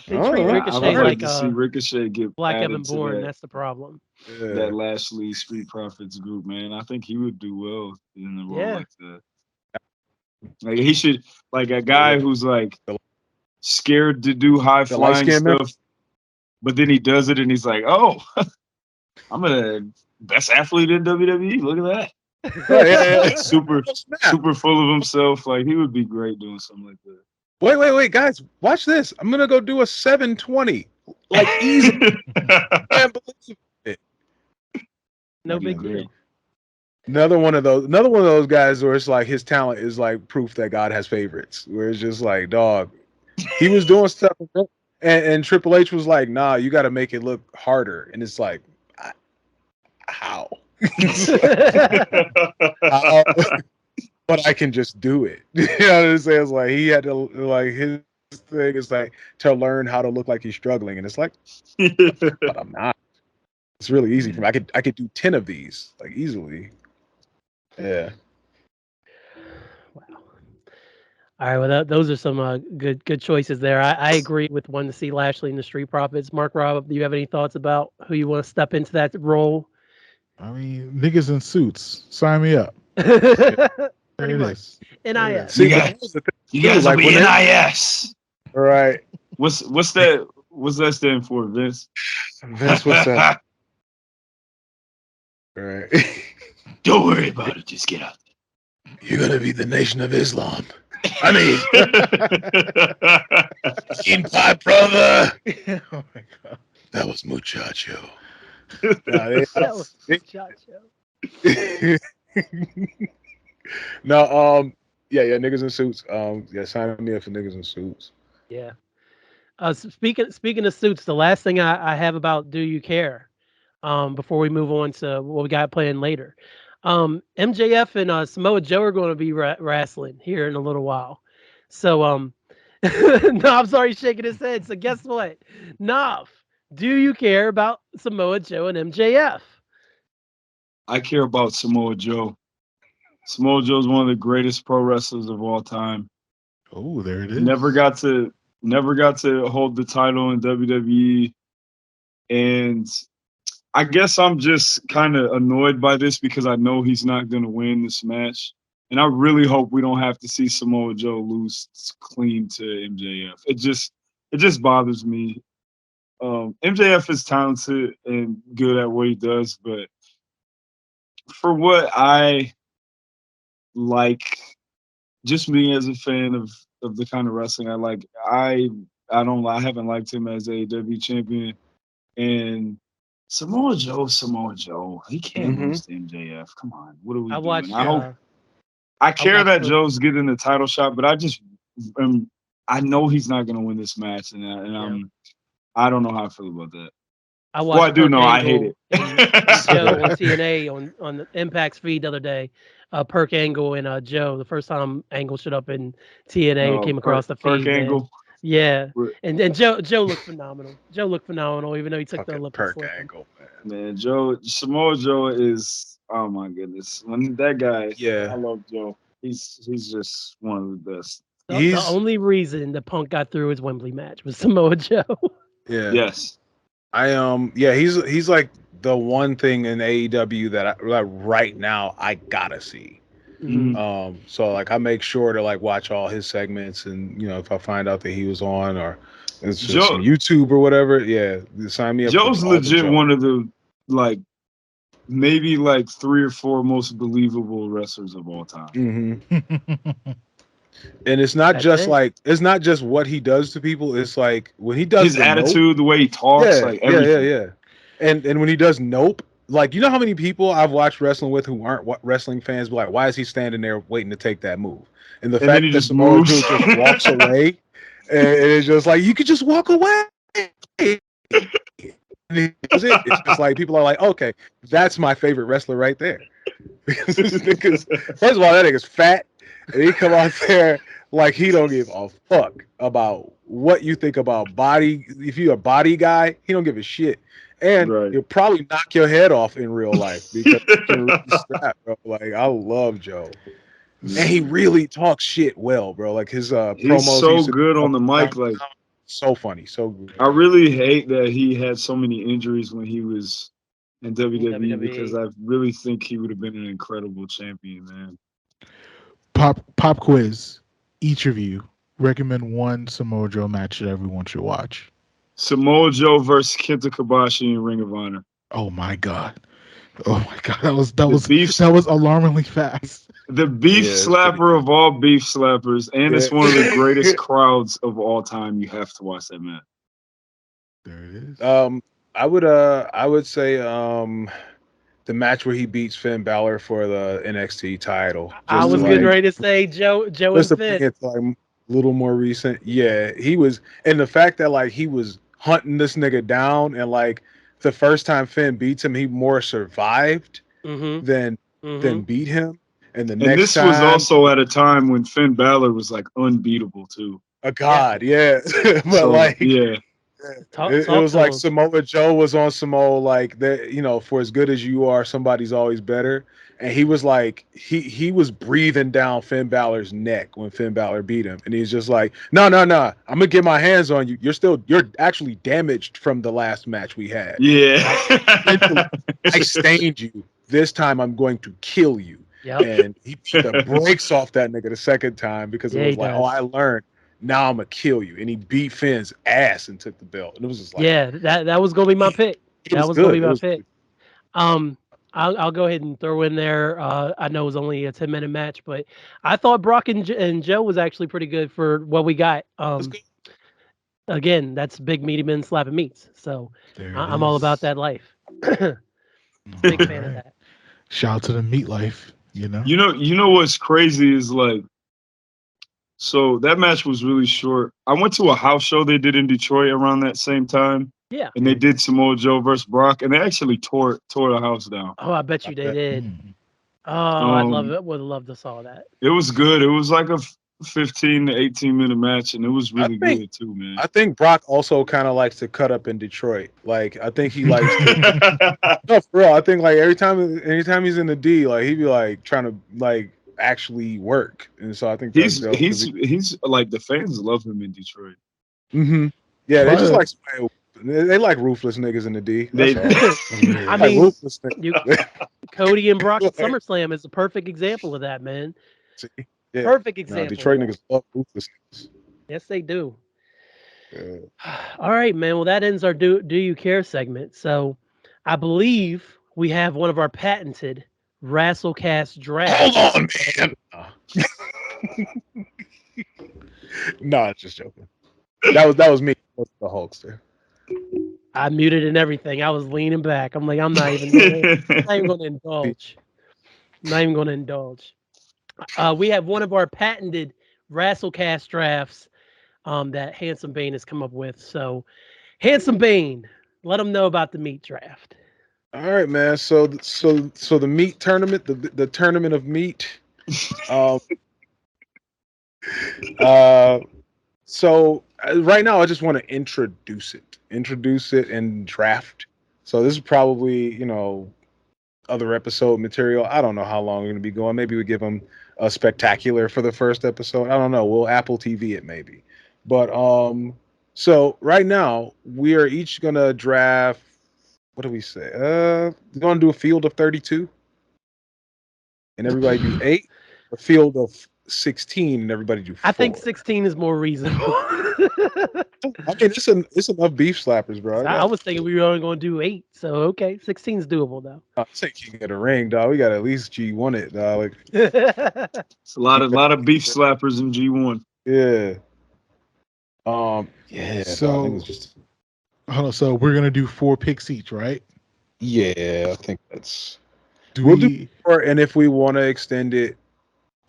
They Oh, treat yeah. I Ricochet would like like to see Ricochet get Black added Evan to Bourne. that That's the problem. Yeah. Lashley Street Profits group, man. I think he would do well in a role Yeah. like that. Like he should, like a guy who's like scared to do high The light flying skin man. stuff, but then he does it and he's like, "Oh, I'm a best athlete in WWE. Look at that." Yeah. Super Snap. super full of himself. Like he would be great doing something like that. Wait, guys, watch this. I'm gonna go do a 720, like easy. Can't believe it. No That'd be big great. deal. Another one of those guys where it's like his talent is like proof that God has favorites. Where it's just like, dog, he was doing stuff, and Triple H was like, "Nah, you got to make it look harder." And it's like, how? How? But I can just do it. You know what I'm saying? It's like he had to like his thing is like to learn how to look like he's struggling, and it's like, but I'm not. It's really easy for me. I could do 10 of these like easily. Yeah. Wow. All right. Well, those are some good choices there. I agree with wanting to see Lashley in the Street Profits. Mark Rob, do you have any thoughts about who you want to step into that role? I mean, niggas in suits. Sign me up. Pretty much. NIS. See, You but got- that was the thing, You too, guys like, will be when NIS. right? What's that? What's that stand for, Vince? Vince, what's that? Right. Don't worry about it. Just get out. You're gonna be the Nation of Islam. I mean, eat pie, brother. Oh my god. That was muchacho. That was Chacho. No, yeah, niggas in suits. Yeah, sign me up for niggas in suits. Yeah. Speaking of suits, the last thing I have about Do You Care, before we move on to what we got playing later, MJF and Samoa Joe are going to be wrestling here in a little while. So Knob's already shaking his head. So guess what, Knob, do you care about Samoa Joe and MJF? I care about Samoa Joe. Samoa Joe is one of the greatest pro wrestlers of all time. Oh, there it is. Never got to hold the title in WWE, and I guess I'm just kind of annoyed by this because I know he's not going to win this match, and I really hope we don't have to see Samoa Joe lose clean to MJF. It just bothers me. MJF is talented and good at what he does, but for what I like, just me as a fan of the kind of wrestling I like, I haven't liked him as AEW champion. And Samoa Joe, he can't lose to MJF. Come on, what are we doing? Watched, I care watched that the- Joe's getting the title shot, but I know he's not going to win this match, and I don't know how I feel about that. I watched I do Kurt know I hate Angle it. and Joe on TNA on the Impact's feed the other day. Perk Angle and Joe. The first time Angle showed up in TNA and came across the feed. Perk Angle. Yeah, and Joe looked phenomenal. Joe looked phenomenal, even though he took the Olympics. Perk Angle, man. Samoa Joe is, oh my goodness. When that guy, I love Joe. He's just one of the best. The only reason the Punk got through his Wembley match was Samoa Joe. Yeah. Yes. He's like the one thing in AEW that right now I gotta see. Mm-hmm. So like I make sure to like watch all his segments, and if I find out that he was on or it's just on YouTube or whatever, sign me up. Joe's legit one of the maybe 3 or 4 most believable wrestlers of all time. Mm-hmm. And it's not just what he does to people. It's like when he does his attitude, the way he talks, everything. Yeah. And when he does Nope, like, you know how many people I've watched wrestling with who aren't wrestling fans be like, why is he standing there waiting to take that move? And the fact that Samoa Joe just walks away, and it's just like, you could just walk away. It's just like people are like, okay, that's my favorite wrestler right there. Because first of all, that nigga's fat, and he come out there Like he don't give a fuck about what you think about body. If you're a body guy, he don't give a shit. And Right. he'll probably knock your head off in real life because he can really scrap, bro. Like I love Joe. And he really talks shit well, bro. Like his He's promos he so used to do good on up the and down, mic. Like, so funny, so good. I really hate that he had so many injuries when he was in WWE because WWE. I really think he would have been an incredible champion, man. Pop quiz. Each of you recommend one Samoa Joe match that everyone should watch. Samoa Joe versus Kenta Kobashi in Ring of Honor. Oh my god. Oh my god. That was beef- that was alarmingly fast. The beef Yeah, it's pretty slapper of all beef slappers, and it's one of the greatest Yeah. crowds of all time. You have to watch that match. There it is. I would say the match where he beats Finn Balor for the NXT title. I Just to was getting like ready to say Joe just and to bring Finn. it to like a little more recent. Yeah, he was, and the fact that like he was hunting this nigga down, and like the first time Finn beats him, he more survived Mm-hmm. than Mm-hmm. beat him. And the And next this was time, also at a time when Finn Balor was like unbeatable too. a god, yeah. But So like yeah, Talk it was to like him. Samoa Joe was on Samoa, like that, for as good as you are, somebody's always better. And he was like, he was breathing down Finn Balor's neck when Finn Balor beat him, and he's just like, no, I'm gonna get my hands on you. You're actually damaged from the last match we had. yeah. I stained you. This time I'm going to kill you. Yep. And he beat the brakes off that nigga the second time because Yeah, it was he like, does. oh, I learned. Now I'm gonna kill you. And he beat Finn's ass and took the belt. And it was just like, Yeah, that was gonna be my pick. it That was was gonna good. be It my was pick. I'll go ahead and throw in there. I know it was only a 10-minute match, but I thought Brock and Joe was actually pretty good for what we got. good. Again, that's big meaty men slapping meats. So There it I'm all about is. that life. Big fan of Alright. that. Shout out to the meat life, You know what's crazy is like, so that match was really short. I went to a house show they did in Detroit around that same time, Yeah. and they did Samoa Joe versus Brock, and they actually tore the house down. Oh, I bet you they did. Mm. Oh, I'd love Um, it. Would have loved to saw that. it was good. It was like a 15 to 18-minute match, and it was I really think good too, man. I think Brock also kind of likes to cut up in Detroit. Like I think he likes to. No, for real. I think like anytime he's in the D, like he be like trying to like actually work, and so I think that's dope. he's like, the fans love him in Detroit. Yeah, they just But- like they like ruthless niggas in the D. They That's all. I Like mean, ruthless niggas. you, Cody and Brock at Like, SummerSlam is a perfect example of that, man. see? Yeah. Perfect No, example. Detroit of that. niggas love ruthless niggas. Yes, they do. Yeah. All right, man. Well, that ends our do you care segment. So, I believe we have one of our patented Rasslecast drafts. Hold on, man. Nah, just joking. That was me. That was the Hulkster. I muted and everything. I was leaning back. I'm like, I'm not even going to indulge. Not even going to indulge. We have one of our patented Rasslecast drafts that Handsome Bane has come up with. So, Handsome Bane, let them know about the meat draft. All right, man. So the meat tournament, the tournament of meat. Um, so right now I just want to introduce it and draft. So this is probably other episode material. I don't know how long we're gonna be going. Maybe we give them a spectacular for the first episode. I don't know. We'll Apple TV it maybe. But so right now we are each gonna draft. What do we say? We're gonna do a field of 32, and everybody do 8. A field of 16, and everybody do 4. I think 16 is more reasonable. I mean, it's enough beef slappers, bro. I was thinking we were only going to do 8. So, okay. 16 is doable, though. I say King of the Ring, dog. We got to at least G1 it, dog. Like, It's a lot of beef slappers in G1. yeah. Yeah. So- dog, I think it's just. Hold on, so we're gonna do 4 picks each, right? Yeah, I think that's. Do We'll we? Or and if we want to extend it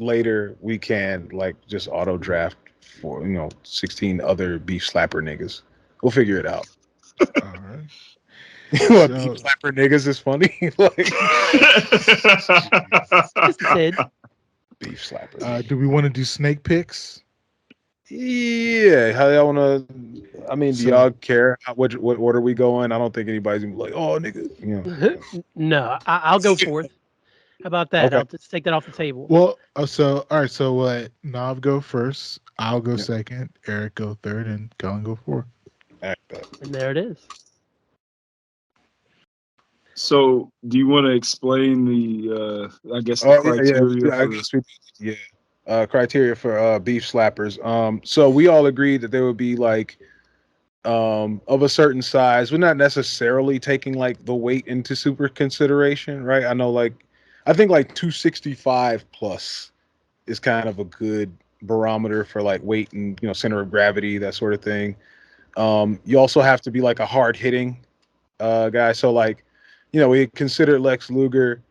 later, we can like just auto draft for 16 other beef slapper niggas. We'll figure it out. All right. What, So- beef slapper niggas is funny. Like Just a tid. beef slapper. Do we want to do snake picks? Yeah, how y'all wanna? I mean, do So y'all care what order we go in? I don't think anybody's gonna be like, oh, nigga, No, I'll go fourth. How about that? Okay. I'll just take that off the table. well, so all right. So what? Nav go first. I'll go Yeah. second. Eric go third, and Kellen go fourth. And there it is. So, do you want to explain I guess, the Oh yeah, criteria I for? guess we yeah. Criteria for beef slappers. So we all agreed that they would be like of a certain size. We're not necessarily taking like the weight into super consideration, right? I know I think like 265 plus is kind of a good barometer for like weight and center of gravity, that sort of thing. You also have to be like a hard hitting guy. So like, we consider Lex Luger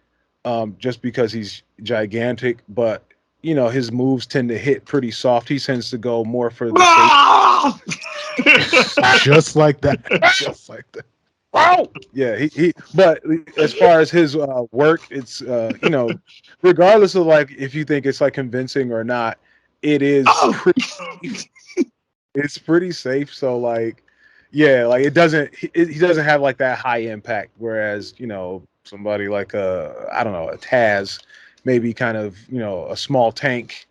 just because he's gigantic, but his moves tend to hit pretty soft. He tends to go more for the safe. Ah! Just like that. Just like that. Oh, yeah. But as far as his work, it's regardless of like if you think it's like convincing or not, it is Oh! pretty. It's pretty safe. So like, yeah, like it doesn't. He doesn't have like that high impact. Whereas somebody like I don't know, a Taz, maybe kind of a small tank.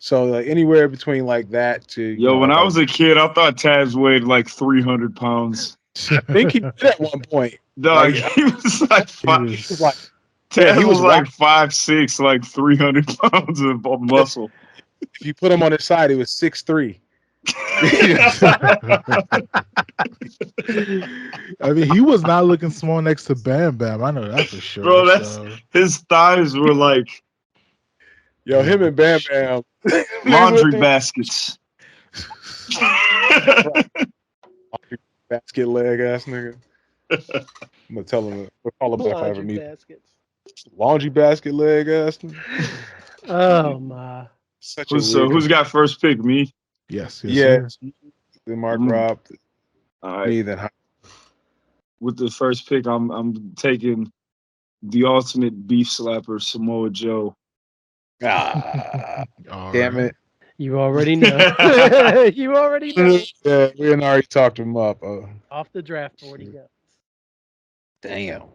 So like anywhere between like that to Yo, when like I was a kid, I thought Taz weighed like 300 pounds. I think he did at one point. Dog, Like he was like He five. he was like was. yeah, Taz he was was like whack. 5'6", like 300 pounds of muscle. If you put him on his side, he was 6'3". I mean, he was not looking small next to Bam Bam. I know that for sure. Bro, that's So his thighs were like Yo, him and Bam Bam, they would laundry be baskets. basket leg ass nigga. I'm gonna tell him. We'll call him if I ever Laundry meet. baskets. Laundry basket leg ass nigga. Oh my. Such a So weird. who's got first pick? Me. yes, Yeah, sir. the Marc I'm Rob, all right. me then. With the first pick, I'm taking the ultimate beef slapper, Samoa Joe. Ah, All damn right. it. You already know. You already know. Yeah, we had already talked him up. Off the draft board he goes. Damn. All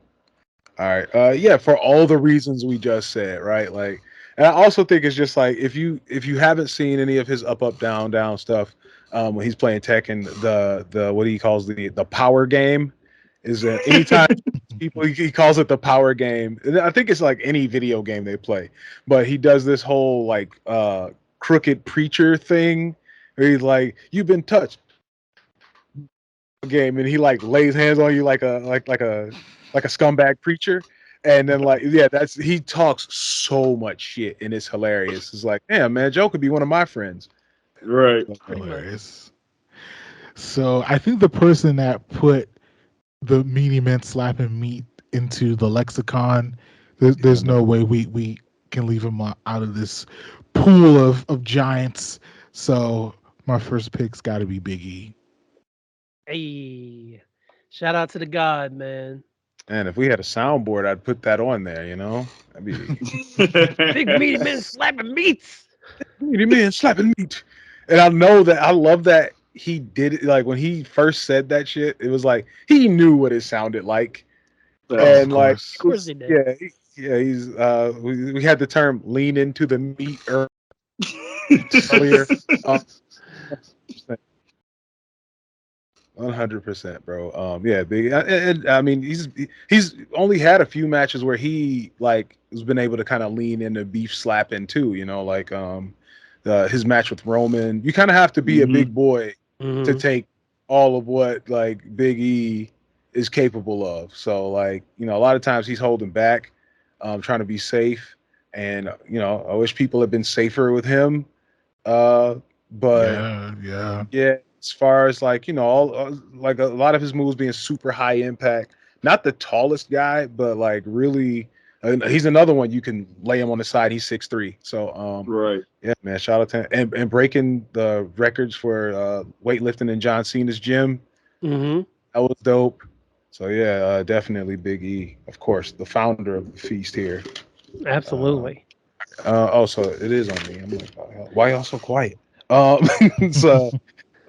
right. Yeah, for all the reasons we just said, right? Like, and I also think it's just like if you haven't seen any of his up down down stuff, when he's playing Tekken, the what he calls the power game, is that anytime people he calls it the power game. And I think it's like any video game they play, but he does this whole like crooked preacher thing where he's like, "You've been touched." Game, and he like lays hands on you like a scumbag preacher, and then like yeah, that's he talks so much shit and it's hilarious. It's like, damn man, Joe could be one of my friends. Right. Pretty much. Hilarious. So I think the person that put the meaty men slapping meat into the lexicon, there's no way we can leave him out of this pool of giants. So my first pick's got to be Big E. Hey. Shout out to the God, man. And if we had a soundboard, I'd put that on there. That'd be Big meaty men slapping meats. meaty man slapping meat. And I know that I love that he did it. Like when he first said that shit, it was like he knew what it sounded like. Oh, of And like course. Of course he did. yeah, he's we had the term lean into the meat earlier. 100%, bro. Yeah, big. And I mean, he's only had a few matches where he like has been able to kind of lean into beef slapping too. Like his match with Roman. You kind of have to be a Mhm. big boy to Mhm. take all of what like Big E is capable of. So like a lot of times he's holding back, trying to be safe, and I wish people had been safer with him. But Yeah. yeah, as far as like all like a lot of his moves being super high impact. Not the tallest guy, but like really, he's another one you can lay him on the side. He's 6'3". So Right. yeah, man, shout out to him. And breaking the records for weightlifting in John Cena's gym. Mhm. That was dope. So yeah, definitely Big E, of course, the founder of the feast here. Uh, Absolutely. so it is on me. I'm like, why y'all so quiet? Um, so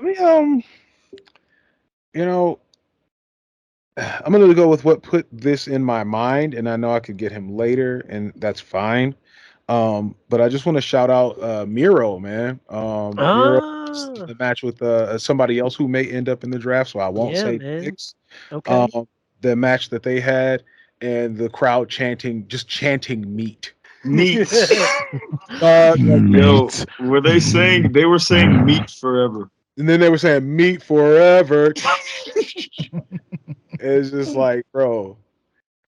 let me you know, I'm gonna go with what put this in my mind, and I know I could get him later, and that's fine. But I just want to shout out Miro, man. Miro in Ah, the match with somebody else who may end up in the draft, so I won't yeah, say man. picks. Okay. Um, the match that they had, and the crowd chanting, just chanting meat. Meat. Yo, Meat. were they saying they were saying meat forever? And then they were saying meat forever. It's just like, bro,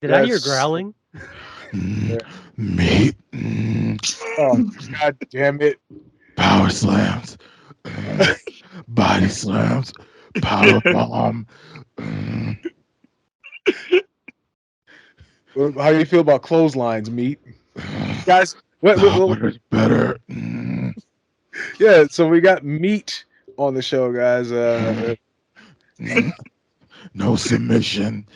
Did I hear that's growling? Meat. oh god damn it. Power slams. Body slams. Power bomb. How do you feel about clotheslines, meat? Guys, Louder is better. yeah, so we got meat on the show, guys. No submission.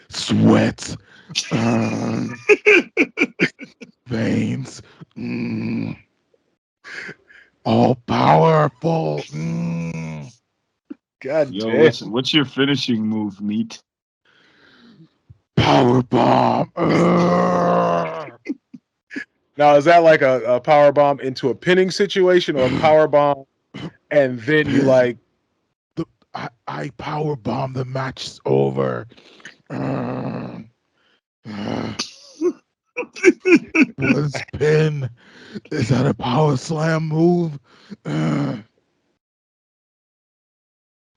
Sweat. Veins. All powerful. God Yo, damn. what's your finishing move, meat? Power bomb. Now, is that like a power bomb into a pinning situation, or a power bomb and then you like I power bomb the match's over. Was pin. Is that a power slam move? all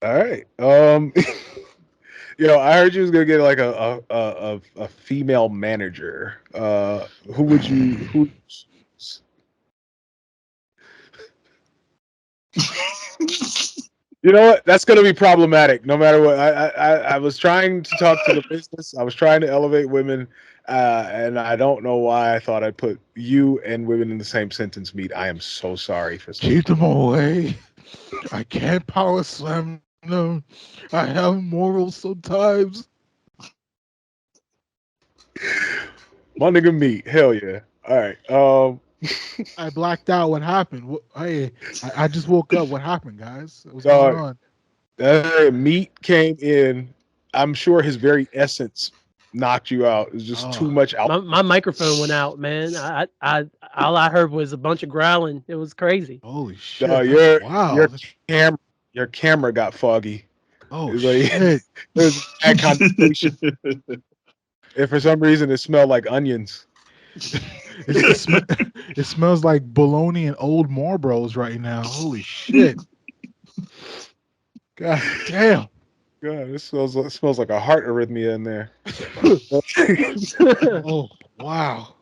right. I heard you was gonna get like a female manager. Who would you You know what? That's going to be problematic. No matter what, I was trying to talk to the business. I was trying to elevate women, and I don't know why I thought I'd put you and women in the same sentence. Meet. I am so sorry for saying. Keep them away. I can't power slam them. I have morals sometimes. My nigga meat. Hell yeah. All right. I blacked out. What happened? Hey, I just woke up. What happened, guys? What's going Dog, on? meat came in. I'm sure his very essence knocked you out. It's just too Oh, much out. My microphone went out, man. All I heard was a bunch of growling. It was crazy. holy shit! Dog, That's your wild. camera got foggy. Oh It's like shit! there's bad condensation. And for some reason, it smelled like onions. It smells like bologna and old Marlboros right now. Holy shit! God damn! God, it smells like a heart arrhythmia in there. Oh wow!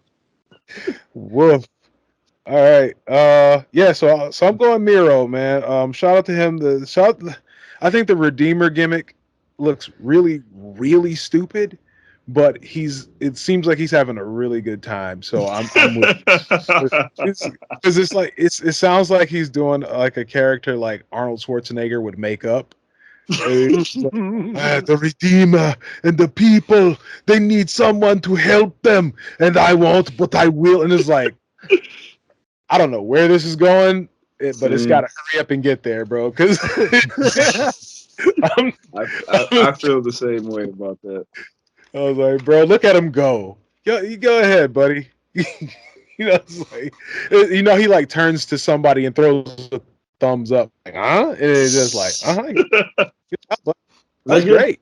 Woof. All right. Yeah. So I'm going Miro, man. Shout out to him. I think the Redeemer gimmick looks really, really stupid, but it seems like he's having a really good time. So I'm with because it sounds like he's doing like a character like Arnold Schwarzenegger would make up. It's like, the Redeemer and the people, they need someone to help them, and I won't, but I will. And it's like, I don't know where this is going, but it's got to hurry up and get there, bro. Because I feel the same way about that. I was like, bro, look at him go. You go ahead, buddy. It's like, he like turns to somebody and throws a thumbs up, like, huh? And it's just like, that's great.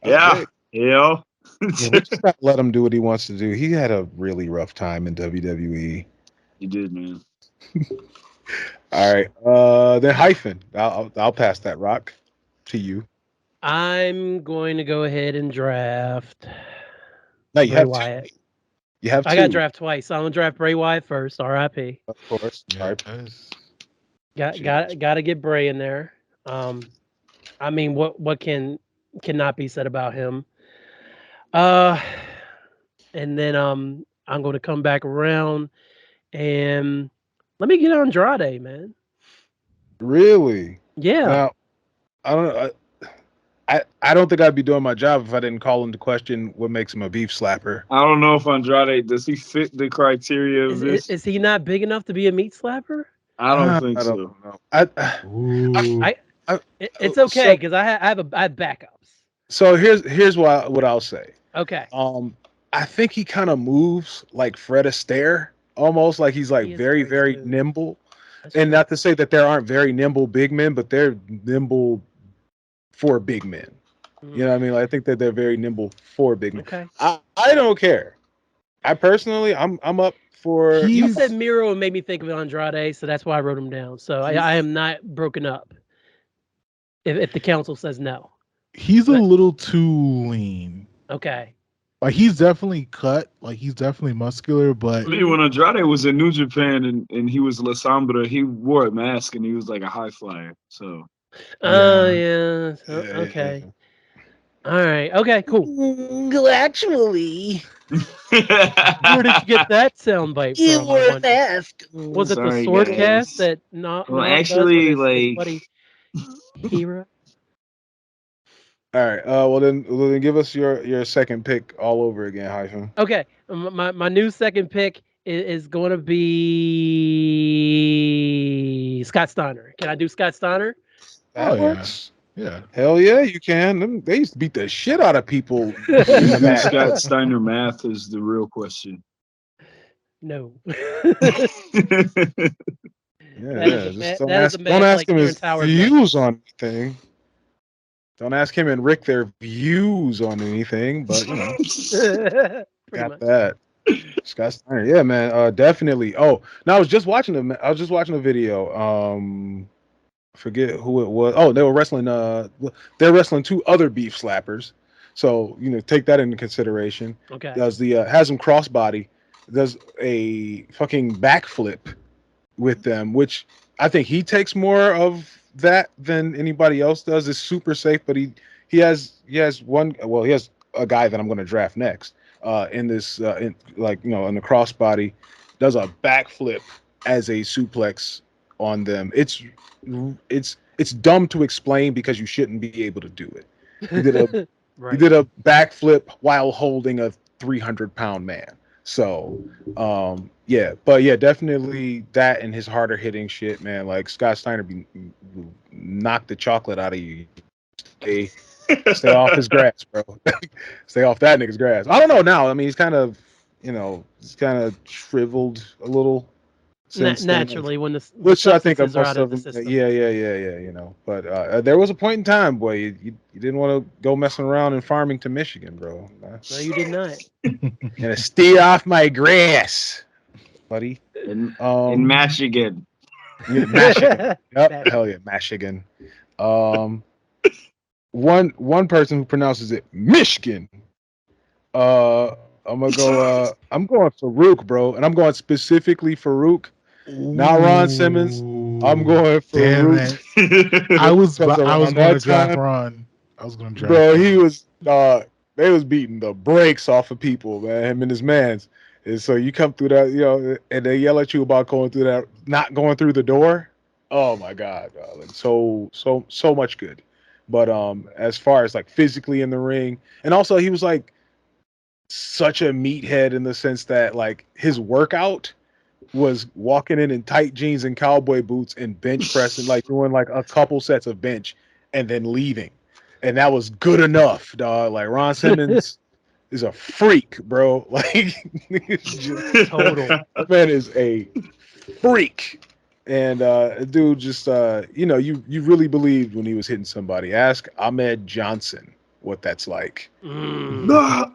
Yeah. Great. Yeah. Yeah, we just gotta let him do what he wants to do. He had a really rough time in WWE. You did, man. All right, then Hyphen. I'll pass that rock to you. I'm going to go ahead and draft No, you Bray have two. Wyatt. You have I got to two, draft twice. So I'm gonna draft Bray Wyatt first. R.I.P. of course. All right. Yes. Got to get Bray in there. I mean, what cannot be said about him? Uh, and then I'm going to come back around and let me get Andrade, man. Really? Yeah. Now, I don't know. I don't think I'd be doing my job if I didn't call into question what makes him a beef slapper. I don't know if Andrade does he fit the criteria of Is, this. is he not big enough to be a meat slapper? I don't think I don't so. know. Ooh. It's okay So, because I have backups. so here's what I'll say. Okay. I think he kind of moves like Fred Astaire, almost like he's like He is very very very smooth. nimble. That's And true. not to say that there aren't very nimble big men, but they're nimble for big men. You know what I mean? Like, I think that they're very nimble for big men. Okay. I don't care. I personally, I'm up for. You He's said Miro and made me think of Andrade, so that's why I wrote him down. So I am not broken up if the council says no. he's a But little too lean. okay. Like he's definitely cut. Like he's definitely muscular, but I mean, when Andrade was in New Japan and he was La Sombra, he wore a mask and he was like a high flyer. So Oh yeah. yeah. Yeah, Okay. All right. Okay. Cool. actually, Where did you get that sound bite you from? I were wonder. fast. Was it the sorry, sword cast guys. that Well, Nog does with actually, his like buddy Hira? All right. Well then, give us your second pick all over again, Hyphen. Okay. My new second pick is going to be Scott Steiner. Can I do Scott Steiner? Oh That yeah. works. Yeah. Hell yeah, you can. They used to beat the shit out of people in do you the do mat. Scott Steiner math is the real question. No. Yeah, That is yeah. a Just that is a don't math ask like him his Terrence Howard math. views on anything. Don't ask him and Rick their views on anything, but Pretty got much. that. Scott Steiner, yeah, man, definitely. Oh, no, I was just watching a video. Forget who it was. Oh, they were wrestling. They're wrestling two other beef slappers. So take that into consideration. Okay. Does the has him crossbody, does a fucking backflip with them, which I think he takes more of that than anybody else does. It's super safe, but he has one. Well, he has a guy that I'm going to draft next. In this, in the crossbody, does a backflip as a suplex on them. It's dumb to explain because you shouldn't be able to do it. He did a he Right. did a backflip while holding a 300-pound man. So, yeah, but yeah, definitely that and his harder hitting shit, man. Like Scott Steiner knock the chocolate out of you. Stay off his grass, bro. Stay off that nigga's grass. I don't know now. I mean, he's kind of shriveled a little since then. Naturally, when the Which I think substances are most out of of the them, system. yeah. But there was a point in time, boy, you didn't want to go messing around in Farmington, Michigan, bro. No, you did not. And stay off my grass, buddy. in Um, Michigan. yeah, Michigan. Yep, Bad. hell yeah, Michigan. Um, one person who pronounces it Michigan. Uh, I'm going Farouk, bro, and I'm going specifically Farouk, not Ron Simmons. I'm Ooh, going damn Farouk it. I was because I was around going to that draft time, Ron. I was going to draft bro, he Ron. was they was beating the brakes off of people, man. Him and his mans. And so you come through that, and they yell at you about going through that, not going through the door. Oh my god, like so much good. But as far as like physically in the ring, and also he was like such a meathead in the sense that like his workout was walking in tight jeans and cowboy boots and bench pressing, like doing like a couple sets of bench and then leaving. And that was good enough, dog. Like Ron Simmons is a freak, bro. Like Total. that man is a freak. And dude just you really believed when he was hitting somebody. Ask Ahmed Johnson what that's like. Mm. No,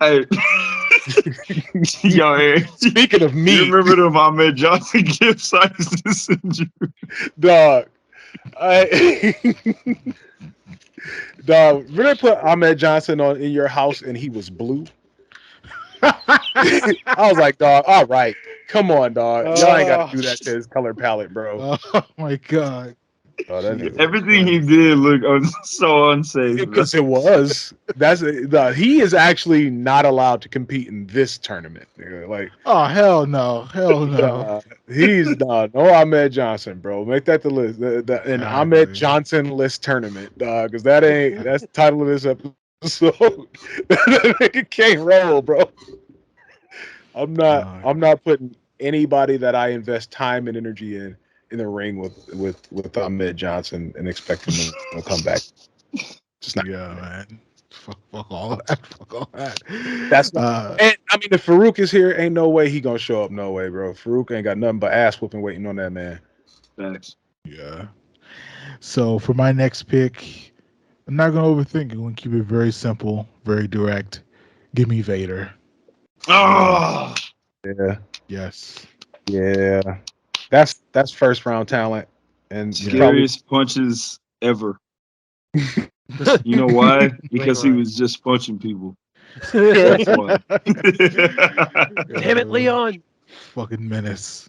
yo, hey, Speaking of you meat, remember the Ahmed Johnson gift sizes injury? dog. I dog, when they put Ahmed Johnson on in your house and he was blue, I was like, dog, all right, come on, dog. Y'all ain't got to do that to his color palette, bro. Oh my god. Oh, that nigga Everything he did looked so unsafe. because it was. He is actually not allowed to compete in this tournament. Nigga. Like, Oh hell no. he's no Ahmed Johnson, bro. Make that the list. An Ahmed Exactly. Johnson list tournament, because that's the title of this episode. That nigga can't roll, bro. I'm not putting anybody that I invest time and energy in the ring with Ahmed Johnson and expecting him to come back. Just not. Yeah, man. Fuck all that. Fuck all that. That's not. And I mean, if Farouk is here, ain't no way he gonna show up. No way, bro. Farouk ain't got nothing but ass whooping waiting on that man. Thanks. Yeah. So for my next pick, I'm not gonna overthink it. I'm gonna keep it very simple, very direct. Give me Vader. Oh, Yeah, Yes. yeah. That's first round talent, and scariest punches ever. You know why? Because he was just punching people. That's why. Damn it, Leon. Fucking menace.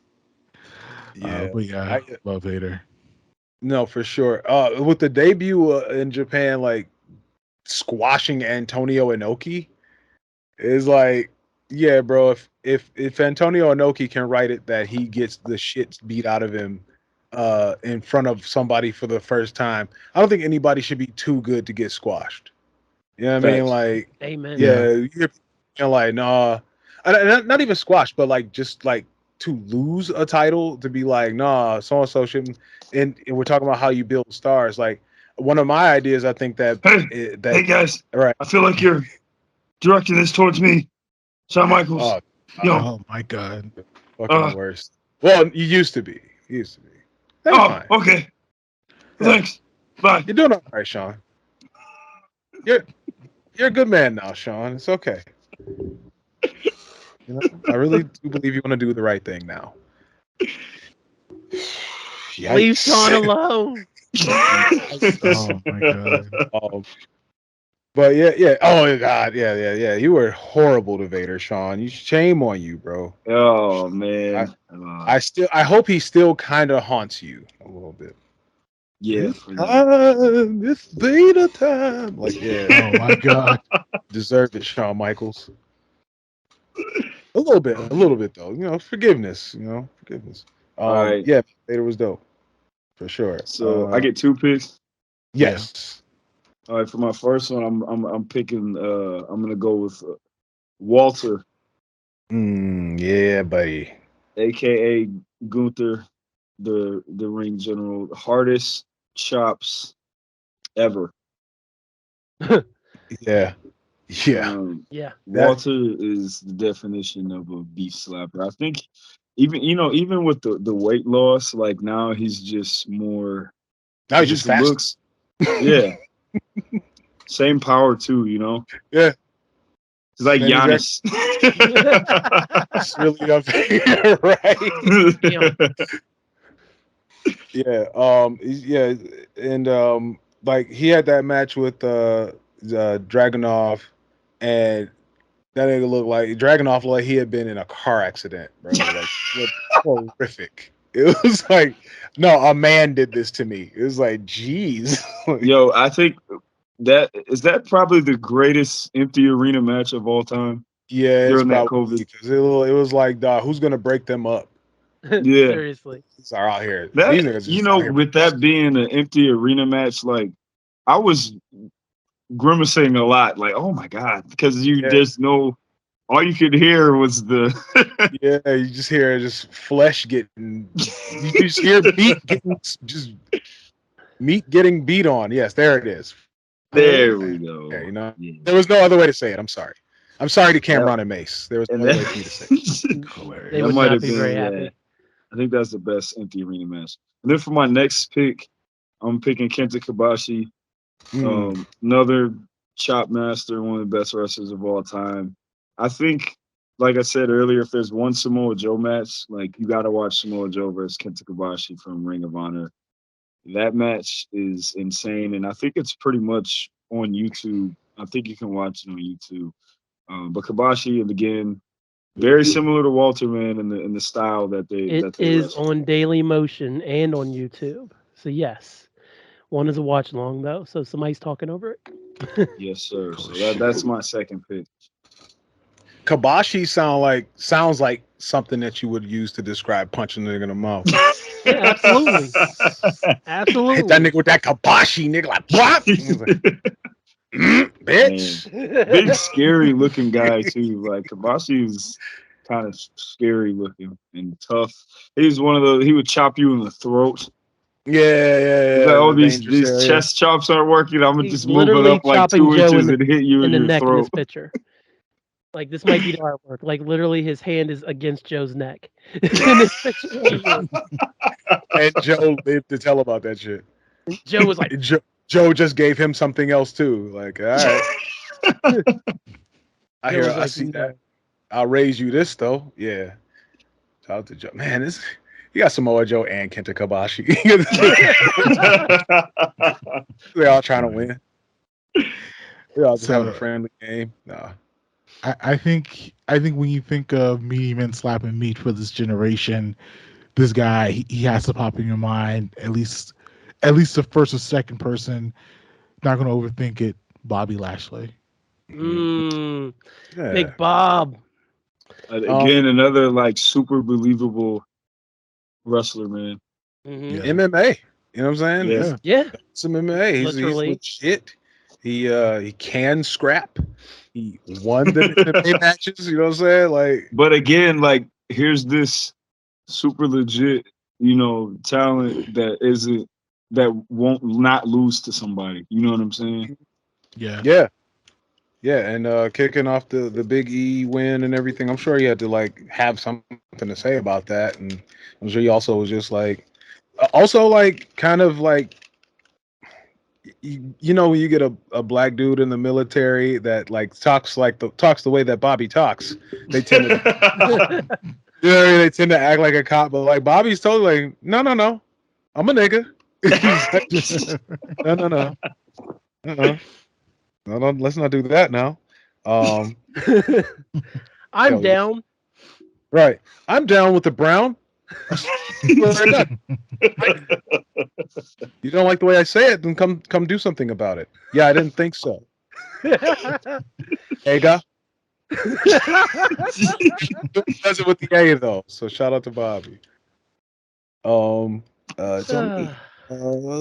yeah. But yeah, love Vader. No, for sure. With the debut in Japan, like squashing Antonio Inoki is like, yeah, bro. If Antonio Inoki can write it that he gets the shit beat out of him in front of somebody for the first time, I don't think anybody should be too good to get squashed. You know what I mean? Like, amen. you're like, nah, not even squashed, but like just like to lose a title, to be like, nah, so and so shouldn't. And we're talking about how you build stars. Like, one of my ideas, I think that Hey guys, right. I feel like you're directing this towards me, Shawn Michaels. Oh, Oh my god. fucking worst. Well, you used to be. You used to be. That's fine. Okay. Yeah. Thanks. Bye. You're doing all right, Sean. You're a good man now, Sean. It's okay. You know, I really do believe you want to do the right thing now. Leave Sean alone. Oh my god. But yeah. Oh god, yeah. You were horrible to Vader, Sean. Shame on you, bro. Oh man. I hope he still kind of haunts you a little bit. Yeah. It's Vader time. Like, yeah. Oh my god. Deserved it, Shawn Michaels. A little bit though. You know, forgiveness. All right. Yeah, Vader was dope for sure. So I get 2 picks. Yes. All right, for my first one, I'm picking. I'm gonna go with Walter, Yeah, buddy. aka Gunther, the ring general, hardest chops ever. Yeah. Yeah. Walter is the definition of a beef slapper. I think even with the weight loss, like now he's just more. Now he's just fast. Looks, yeah. Same power too, Yeah. It's like Giannis. It's really unfair, right? Yeah. And like he had that match with Dragunov, and that nigga looked like Dragunov like he had been in a car accident, bro. Like, horrific. It was like, no, a man did this to me. It was like, geez. Yo, I think that probably the greatest empty arena match of all time. Yeah, during that COVID. Because it was like, dog, who's gonna break them up? Yeah, Seriously. These are out here. That, These niggas just out here. with that being an empty arena match, like I was grimacing a lot, like, oh my god, because there's no, all you could hear was the yeah, you just hear just flesh getting, you just hear meat getting beat on. Yes, there it is. There we go. Yeah, there was no other way to say it. I'm sorry to Cameron and Mace. There was no other way for me to say it. They would not be very happy. I think that's the best empty arena match. And then for my next pick, I'm picking Kenta Kobashi. Another chop master, one of the best wrestlers of all time. I think, like I said earlier, if there's one Samoa Joe match, like you got to watch Samoa Joe versus Kenta Kobashi from Ring of Honor. That match is insane, and I think it's pretty much on YouTube. I think you can watch it on YouTube. But Kobashi, and again, very similar to Walter, man, in the style that they. It is on Daily Motion and on YouTube. So yes, one is a watch along though. So somebody's talking over it. Yes, sir. Oh, So shit. that's my second pick. Kabashi sounds like something that you would use to describe punching a nigga in the mouth. Yeah, absolutely, Hit that absolutely. nigga with that Kabashi, nigga, like what? He's like, Man, bitch. big scary looking guy too. Like Kabashi was kind of scary looking and tough. He's one of the he would chop you in the throat. Yeah, He's like, oh, the dangerous these area. chest chops aren't working. I'm gonna He's just move it literally up like chopping 2 Joe inches and hit you in in the your neck in this throat. picture. Like this might be the artwork. Like literally, his hand is against Joe's neck in this picture right here. And Joe lived to tell about that shit. And Joe was like, Joe just gave him something else too. Like, all right, Joe was I like, see that. no. I'll raise you this though. Yeah. Shout out to Joe. Man, this you got Samoa Joe and Kenta Kobashi. They're all trying to win. They're all just having a So friendly game. Nah. I think when you think of meaty men slapping meat for this generation, this guy he has to pop in your mind at least the first or second person. Not gonna overthink it. Bobby Lashley. Mm, Yeah. Big Bob. Again, another like super believable wrestler, man. Hmm. Yeah. MMA. You know what I'm saying? Yeah. He's Yeah, some MMA. He's literally. legit. He can scrap. He won the MMA matches. You know what I'm saying? Like, But again, like here's this super legit, talent that won't not lose to somebody. You know what I'm saying? Yeah. yeah, yeah, and kicking off the Big E win and everything. I'm sure he had to like have something to say about that, and I'm sure he also was just like, also like kind of like you know when you get a black dude in the military that like talks the way that Bobby talks, they tend to you know what I mean? They tend to act like a cop, but like Bobby's totally like, no, I'm a nigga. He's like, no. Uh-uh. No, let's not do that now. Um, I'm hell yeah. down. Right. I'm down with the brown. We're done. You don't like the way I say it, then come do something about it. Yeah, I didn't think so. Ega does it with the A though. So shout out to Bobby. Tell me. I'm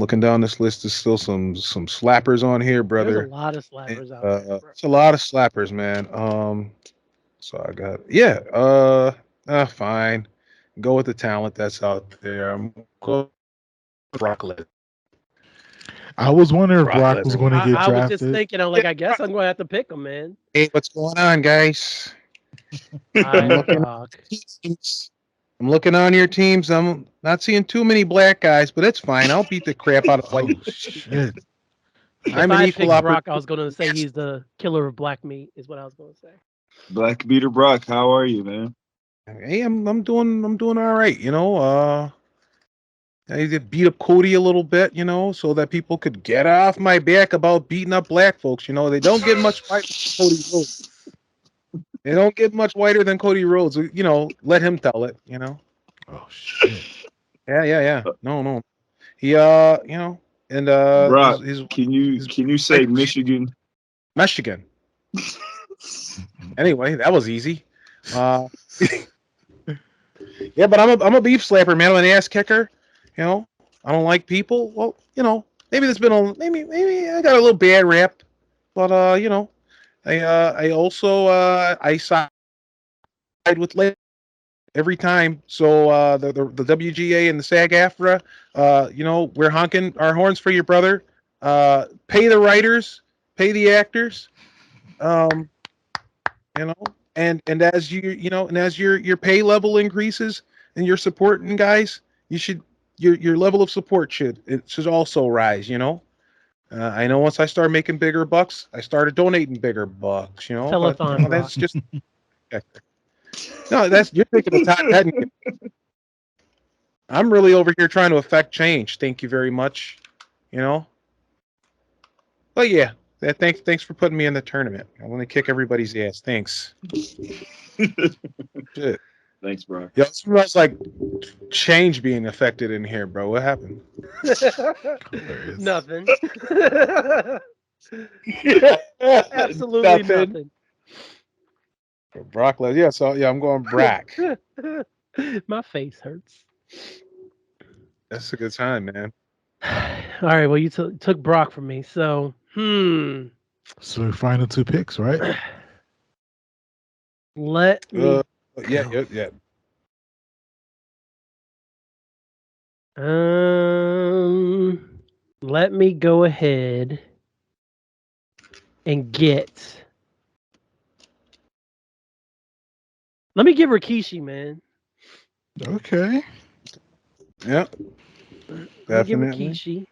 looking down this list. There's still some slappers on here, There's a brother. lot of And, slappers out there, bro. it's a lot of slappers, man. So I got fine. Go with the talent that's out there. I'm going with Brock Lesnar. I was wondering if Brock Brock was Lesnar. going to get I was just drafted. thinking, I'm Yeah. like, I guess I'm going to have to pick him, man. Hey, what's going on, guys? Hi, looking- Brock. I'm looking on your teams. I'm not seeing too many black guys, but it's fine. I'll beat the crap out of Oh white. shit! I'm If an I equal picked Brock, I opportunity. was going to say he's the killer of black meat, is what I was going to say. Black Beater Brock, how are you, man? Hey, I'm doing all right. I did beat up Cody a little bit, so that people could get off my back about beating up black folks. They don't get much whiter than Cody Rhodes. They don't get much whiter than Cody Rhodes. Let him tell it. Oh shit! Yeah. No. He and Brock, his can you say Michigan? Michigan. Anyway, that was easy. Uh, yeah, but I'm a beef slapper, man. I'm an ass kicker. I don't like people. Well, maybe there's been maybe I got a little bad rap, but I also I side with Lake every time. So the WGA and the SAG-AFTRA, we're honking our horns for your brother. Pay the writers, pay the actors. Um, you know, and as and as your pay level increases and you're supporting guys, you should your level of support should also rise. I know once I started making bigger bucks, I started donating bigger bucks. But Telethon, Brock. that's just no. That's you're thinking the top 10. I'm really over here trying to affect change. Thank you very much. You know. But yeah, thanks for putting me in the tournament. I want to kick everybody's ass. Thanks. Shit. Thanks, bro. Yo, it smells like change being affected in here, bro. What happened? Hilarious. Nothing. Absolutely nothing. Broccoli. Yeah, so yeah, I'm going Brack. My face hurts. That's a good time, man. All right, well, you took Brock from me, so So final two picks, right? let me Yeah, go. yeah. Let me go ahead and get. Let me give Rikishi, man. Okay. Yep, Let me give definitely. Rikishi.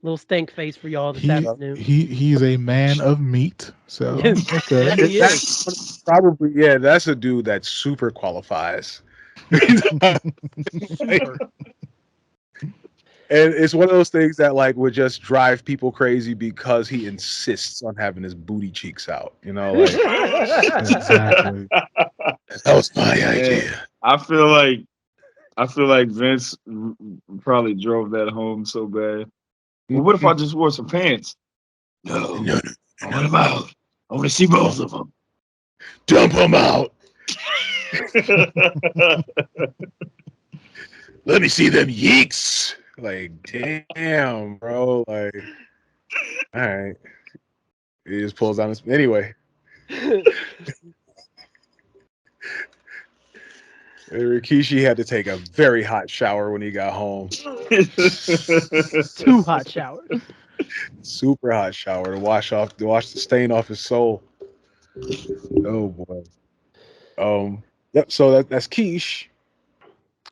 Little stank face for y'all this He afternoon. he's a man of meat. So Yes, okay. yes, he is. That's probably that's a dude that super qualifies. Super. And it's one of those things that like would just drive people crazy because he insists on having his booty cheeks out. You know, like Exactly. that was my idea. I feel like Vince probably drove that home so bad. Well, what if I just wore some pants? No, No, I want them out. I want to see both of them. dump him out. Let me see them yeeks. Like, damn, bro. Like, all right. He just pulls down his. Anyway, Rikishi had to take a very hot shower when he got home. 2 hot showers. Super hot shower to wash the stain off his soul. Oh boy. Yep. So that's quiche.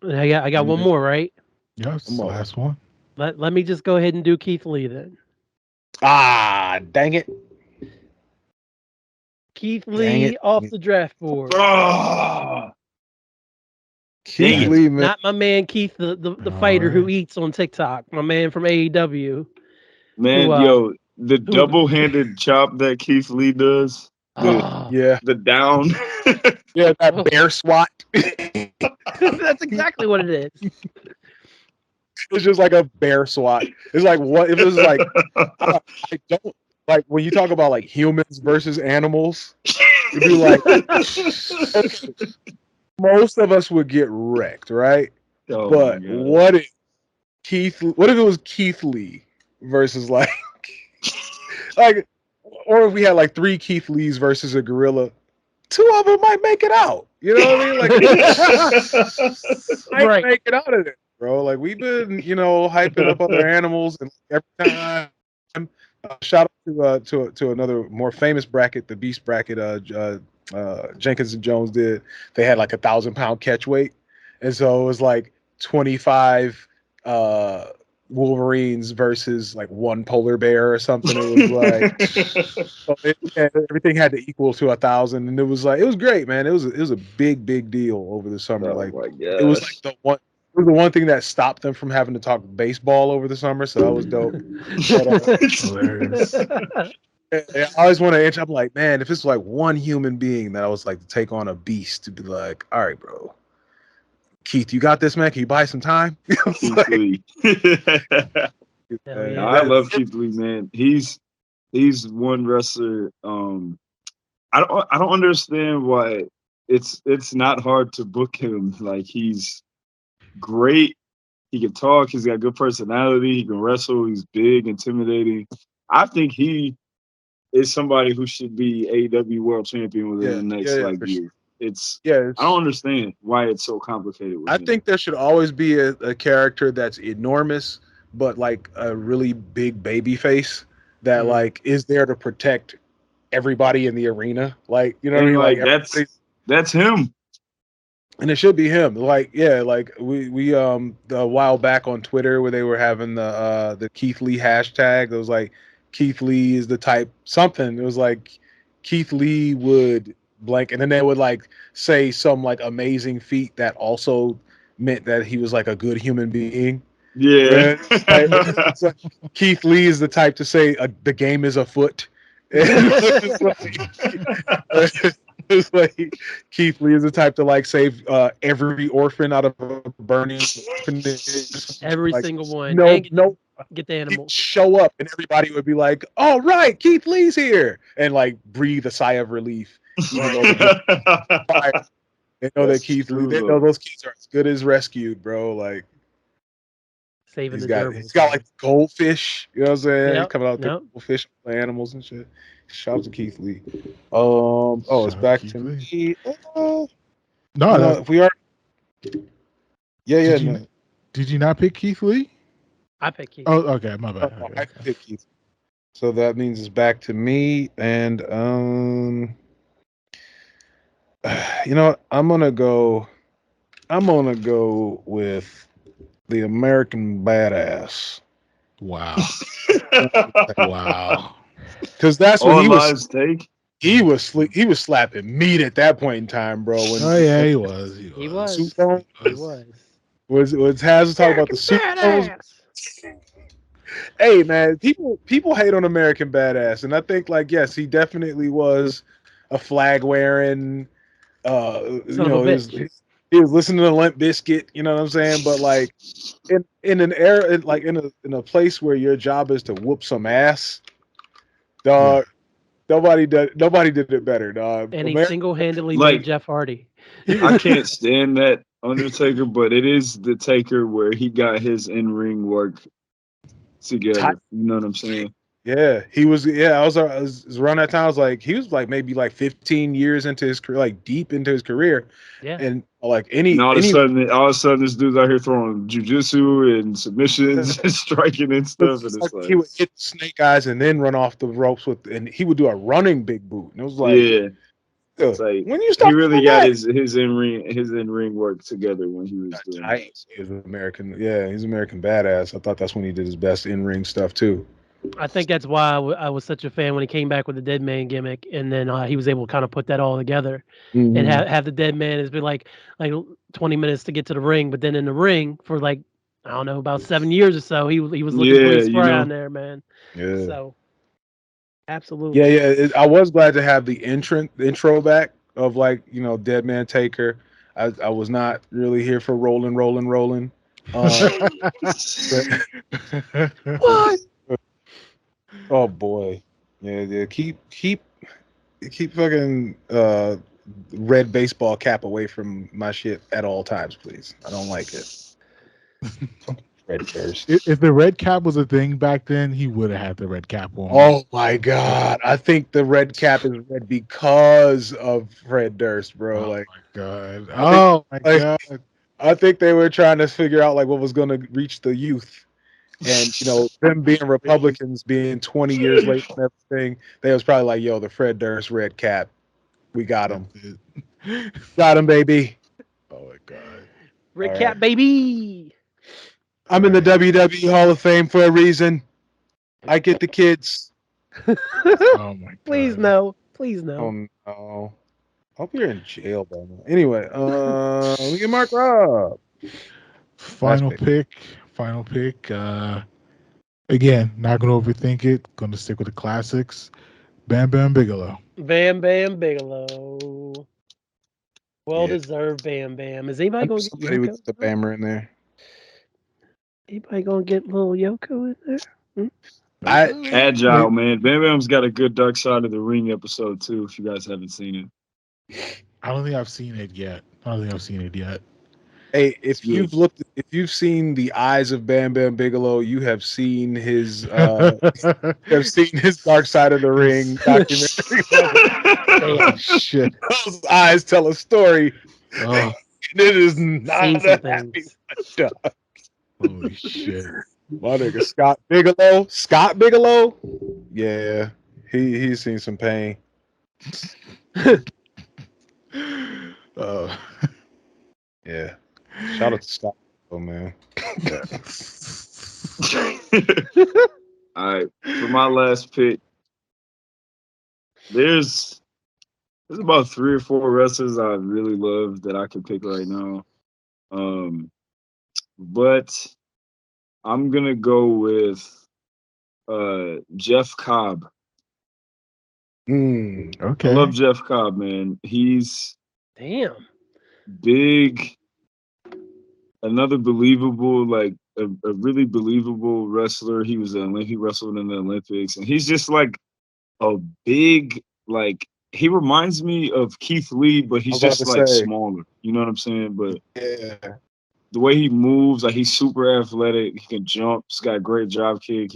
I got one more, right? Yes, Come on. last one. Let me just go ahead and do Keith Lee then. Ah, dang it. Keith Dang Lee it. off the draft board. Ah, Keith Dang. Lee, man. Not my man Keith, the fighter who eats on TikTok. My man from AEW. man, Who, yo, the who- double-handed chop that Keith Lee does, Oh, Yeah. the down. Yeah, that Oh. bear swat. that's exactly what it is. It's just like a bear swat. It's like what if it was like I don't like when you talk about like humans versus animals, it'd be like okay, most of us would get wrecked, right? Oh my But God. what if it was Keith Lee versus like like or if we had like 3 Keith Lees versus a gorilla, 2 of them might make it out. You know what I mean? Like might Right. make it out of there, bro. Like we've been, hyping up other animals, and every time. Shout out to another more famous bracket, the Beast bracket. Jenkins and Jones did. They had like 1,000-pound catch weight, and so it was like 25 Wolverines versus like 1 polar bear or something. It was like so everything had to equal to 1,000, and it was great, man. It was a big deal over the summer. Oh Like my it was like gosh. the one. It was the one thing that stopped them from having to talk baseball over the summer, so that was dope. But Hilarious. I always want to. I'm like, man, if it's like one human being that I was like to take on a beast, to be like, all right, bro, Keith, you got this, man. Can you buy some time? Keith Lee. Hell No, yeah. I love Keith Lee, man. He's one wrestler. I don't understand why it's not hard to book him. Like he's great. He can talk. He's got good personality. He can wrestle. He's big, intimidating. I think he is somebody who should be AEW World Champion within the next for year. sure. It's Yeah, I don't understand why it's so complicated with I him. think there should always be a character that's enormous, but like a really big baby face that like is there to protect everybody in the arena. Like, you know what I And mean? Like like that's him. and it should be him. Like, yeah, like we a while back on Twitter where they were having the Keith Lee hashtag. It was like Keith Lee is the type something. It was like Keith Lee would blank, and then they would like say some like amazing feat that also meant that he was like a good human being. Yeah. It's like Keith Lee is the type to say the game is afoot. It's It's like Keith Lee is the type to like save every orphan out of a burning orphanage. Every Like single one, no, and no, get the he'd animals. show up and everybody would be like, "All right, Keith Lee's here," and like breathe a sigh of relief, even though the fire. They know that That's Keith Lee. true, They know though. those kids are as good as rescued, bro. Like Saving he's the got gerbils. like goldfish. You know what I'm saying? He's Yep. coming out with Yep. the goldfish animals and shit. Shout out to Keith Lee. It's Shout out to back Keith to Lee. me. No, that, If we are. Yeah. did you No, did you not pick Keith Lee? I pick Keith. Oh, okay, my no, bad. no, Okay, I okay. pick Keith. So that means it's back to me, and you know what? I'm gonna go. I'm gonna go with the American Badass. Wow, wow. Because that's what All lives take. he was slapping meat at that point in time, bro. Oh yeah, he was. He He was. Soup was. Bone He was. was Has talk about the American Soup Bones. badass. Hey man, people hate on American Badass, and I think like yes, he definitely was a flag wearing. Son of a bitch. He was listening to Limp Bizkit. You know what I'm saying? But like in an era like in a place where your job is to whoop some ass, dog. Nobody did it better, dog. And he America, single-handedly beat Like, Jeff Hardy. I can't stand that Undertaker, but it is the Taker where he got his in-ring work together. You know what I'm saying? yeah, he was. Yeah, I was around that time. I was like, he was like maybe like 15 years into his career, like deep into his career, Yeah. and like And any all of a sudden, this dude's out here throwing jujitsu and submissions and striking and stuff, and it's it's like he like, would hit snake eyes and then run off the ropes and he would do a running big boot, and it was like, yeah, it's like when you he start really doing got that, his in ring work together when he was doing that. nice. He was American. Yeah, he's American badass. I thought that's when he did his best in ring stuff too. I think that's why I was such a fan when he came back with the Dead Man gimmick, and then he was able to kind of put that all together and Mhm. have the Dead Man has been like 20 minutes to get to the ring, but then in the ring for like I don't know about 7 years or so, he was looking Yeah, pretty you spry know, on there, man. Yeah. So Yeah, absolutely. yeah. I was glad to have the intro back of like Dead Man Taker. I was not really here for rolling. Uh, but What? oh boy, yeah. Keep fucking red baseball cap away from my shit at all times, please. I don't like it. Red Durst. If the red cap was a thing back then, he would have had the red cap on. Oh my god, I think the red cap is red because of Fred Durst, bro. Oh Like my god. I think Oh my like god. I think they were trying to figure out like what was going to reach the youth, and them being Republicans, being 20 years late and everything, they was probably like, "Yo, the Fred Durst red cap, we got him, That's it. got him, baby." Oh my god. Red All Cap right, baby. I'm in the WWE Hall of Fame for a reason. I get the kids. Oh my Please god. no. Please no. Oh no, hope you're in jail by now. Anyway, we get Mark Rob. Last Final pick. pick. Final pick. Again, not gonna overthink it. Gonna stick with the classics. Bam Bam Bigelow. Bam Bam Bigelow. Well Yeah, deserved Bam Bam. Is I anybody knew gonna get somebody would Yoko? get the Bammer in there. Anybody gonna get little Yoko in there? Hmm? I agile man. Bam Bam's got a good Dark Side of the Ring episode too. If you guys haven't seen it, I don't think I've seen it yet. Hey, it's good. if you've seen the eyes of Bam Bam Bigelow, you have seen his Dark Side of the Ring documentary. Damn. Shit. Those eyes tell a story. Oh, And it is Seen not some a happy things. one. holy shit. My nigga Scott Bigelow. Scott Bigelow? Yeah. He's seen some pain. Uh, Yeah. Shout out to Scott Bigelow, man. All right, for my last pick, there's about 3 or 4 wrestlers I really love that I can pick right now. But I'm gonna go with Jeff Cobb. I love Okay. Jeff Cobb, man. He's Damn. big. Another believable, like a really believable wrestler. He wrestled in the Olympics, and he's just like a big, like he reminds me of Keith Lee, but I he's was about just to like say, smaller. You know what I'm saying? But yeah. the way he moves, like he's super athletic. He can jump. He's got a great drop kick.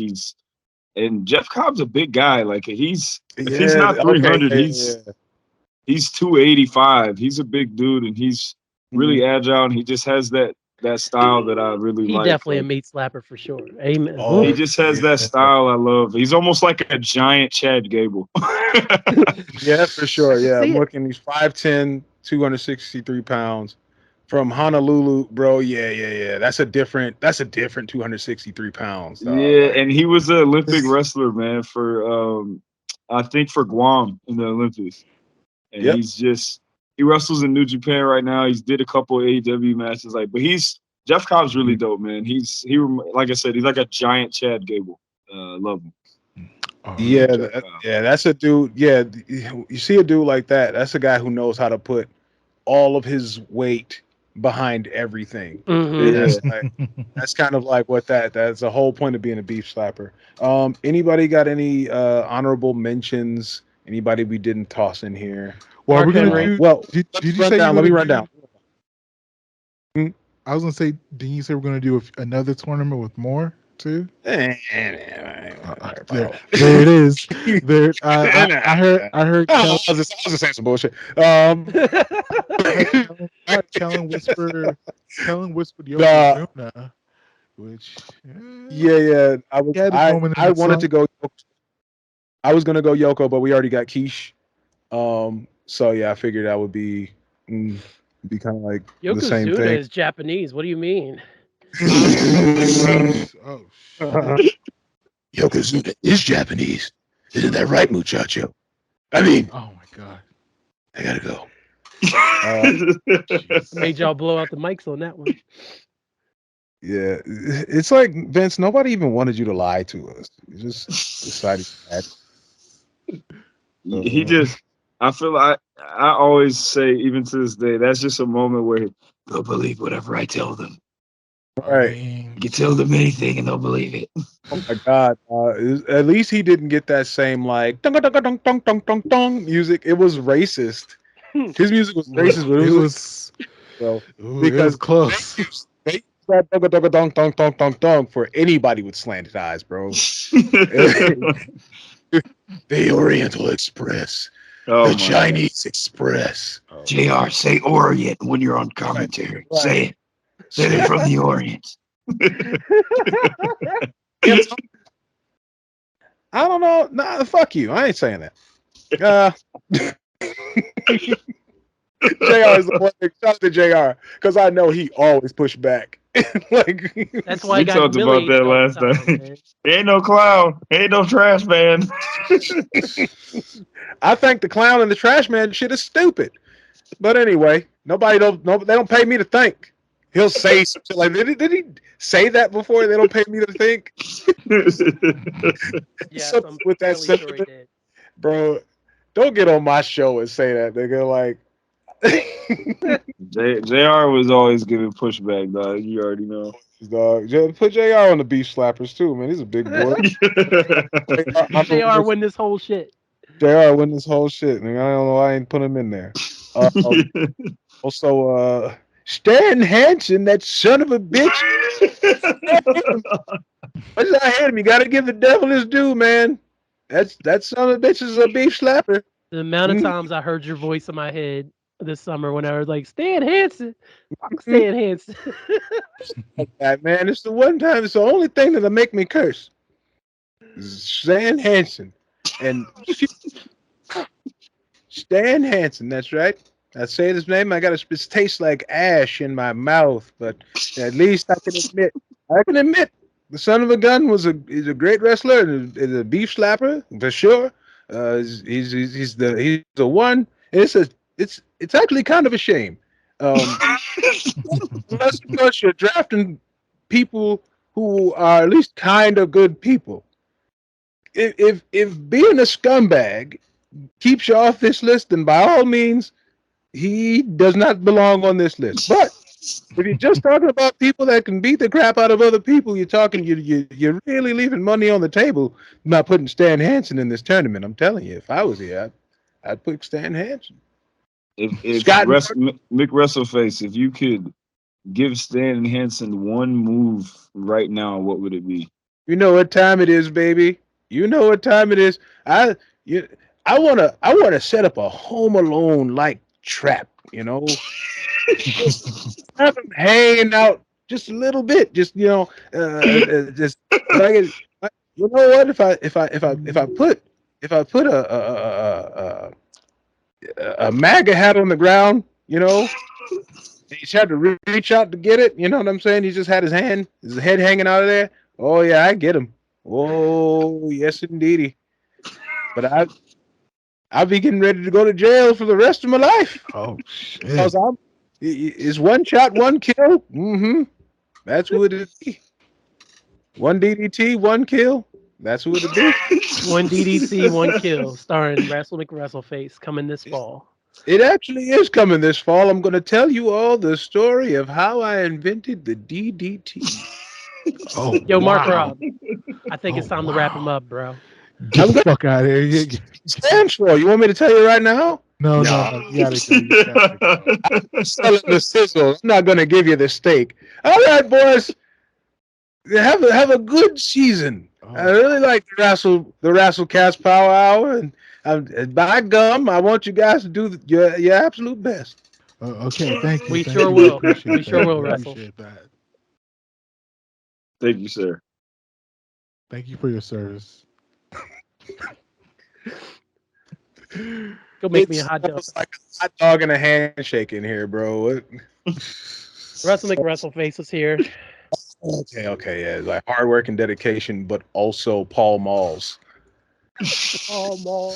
And Jeff Cobb's a big guy. Like if he's Yeah, not okay, 300, yeah, yeah. he's 285. He's a big dude, and he's Mhm. really agile. And he just has that style that I really He like. definitely a meat slapper for sure. Amen. He Oh, Oof. just has that yeah. style I love. He's almost like a giant Chad Gable. Yeah, for I sure. can Yeah, see I'm it. looking. He's 5'10", 263 pounds from Honolulu, bro. Yeah, yeah, yeah. That's a different 263 pounds, dog. Yeah, Like, and he was an Olympic wrestler, man, for I think for Guam in the Olympics. And yep. he wrestles in New Japan right now. He's did a couple of AEW matches, but Jeff Cobb's really Mhm. dope, man. Like I said, he's like a giant Chad Gable. Love him. Oh, Yeah, Love Jeff Cobb. yeah. That's a dude. Yeah, you see a dude like that. That's a guy who knows how to put all of his weight behind everything. And Hmm. Yeah. that's kind of like that's the whole point of being a beef slapper. Anybody got any honorable mentions? Anybody we didn't toss in here? well, Mark we're gonna Henry. do. Well, Did let me you run say you down. were Let me gonna run do? down. Hmm? I was gonna say, did you say we're gonna do another tournament with more too? There, there it is. There, I heard I was just saying some bullshit. I heard Kellen whispered Nah, Yokozuna, which yeah, yeah. he had his moment in I the wanted to sun. go. I was gonna go Yoko, but we already got Quiche. So yeah, I figured that would be kind of like the same Yokozuna thing. is Japanese. What do you mean? Oh shit! Yokozuna is Japanese. Isn't that right, muchacho? I mean, Oh my god! I gotta go. Uh, Jeez. Made y'all blow out the mics on that one. yeah, it's like Vince. Nobody even wanted you to lie to us. You just decided that. he just I feel like I always say, even to this day, that's just a moment where they'll believe whatever I tell them. I Right. mean, You can tell them anything and they'll believe it. Oh my God. At least he didn't get that same like dong dong dong dong dong dong dong music. It was racist. His music was racist, but it it was like, was bro, it was because close. they use that dong dong dong dong dong dong dong for anybody with slanted eyes, bro. The Oriental Express, Oh the my God. Chinese Express. Oh JR, say Orient when you're on Right, commentary. right. Say it. Say they're from the Orient. Damn, I don't know. Nah, fuck you. I ain't saying that. Uh, JR is the one. Shout out to JR because I know he always pushed back. Like, That's why I We got talked about that humiliated all the last time, time. man. Ain't no clown. Ain't no trash man. I think the clown and the trash man shit is stupid. But anyway, they don't pay me to think. He'll say something like, did he say that before? They don't pay me to think. Yes, Something I'm with that fairly sure he sentiment, did. bro. Don't get on my show and say that, nigga. Like, JR was always giving pushback, dog. You already know. dog, put JR on the beef slappers too, man. He's a big boy. JR win this whole shit. JR win this whole shit, nigga. I don't know why I ain't put him in there. Also, Stan Hansen, that son of a bitch. What's that him? You got to give the devil his due, man. That son of a bitch is a beef slapper. The amount of Mhm. times I heard your voice in my head this summer when I was like, Stan Hansen. Fuck Stan Hansen. That man, it's the one time. It's the only thing that'll make me curse. Stan Hansen, and Stan Hansen. That's right. I say his name. I got it tastes like ash in my mouth, but at least I can admit, the son of a gun is a great wrestler and is a beef slapper for sure. He's the one. It's actually kind of a shame. Um, unless of course you're drafting people who are at least kind of good people. If being a scumbag keeps you off this list, then by all means, he does not belong on this list. But if you're just talking about people that can beat the crap out of other people, you're really leaving money on the table by putting Stan Hansen in this tournament. I'm telling you, if I was here, I'd pick Stan Hansen. If Scott, Mick Wrestleface, if you could give Stan Hansen one move right now, what would it be? you know what time it is, baby. You know what time it is. You, I wanna set up a Home Alone like trap. Have him hanging out just a little bit. Just just like it. You know what? If I put a MAGA hat on the ground, he had to reach out to get it. You know what I'm saying? He just had his head hanging out of there. Oh yeah, I get him. Oh yes, indeedy. But I'll be getting ready to go to jail for the rest of my life Oh shit! because it's one shot, one kill. Mm-hmm. That's who it'd be. One DDT, one kill. That's who it'd be. One DDC, one kill, starring Wrestle McWrestleface, coming this fall. It actually is coming this fall. I'm going to tell you all the story of how I invented the DDT. Oh Yo, Marc wow. Rob, I think it's Oh, time to wrap him wow. up, bro. Get I'm the going fuck out of here. to stand for. You want me to tell you right now? No, no. You gotta go. You gotta go. I'm selling the sizzle. I'm not going to give you the steak. All right, boys. Have a good season. I Oh, really like the Rasslecast Power Hour, and by gum, I want you guys to do your absolute best. okay. Thank you. We Thank sure you. will. Appreciate We that. sure will, I Russell. appreciate that. Thank you, sir. Thank you for your service. Go make It me a hot dog. smells like a hot dog and a handshake in here, bro. Wrestle McWrestleface is here. Okay, yeah, like hard work and dedication, but also Paul Malls. Oh, Maul.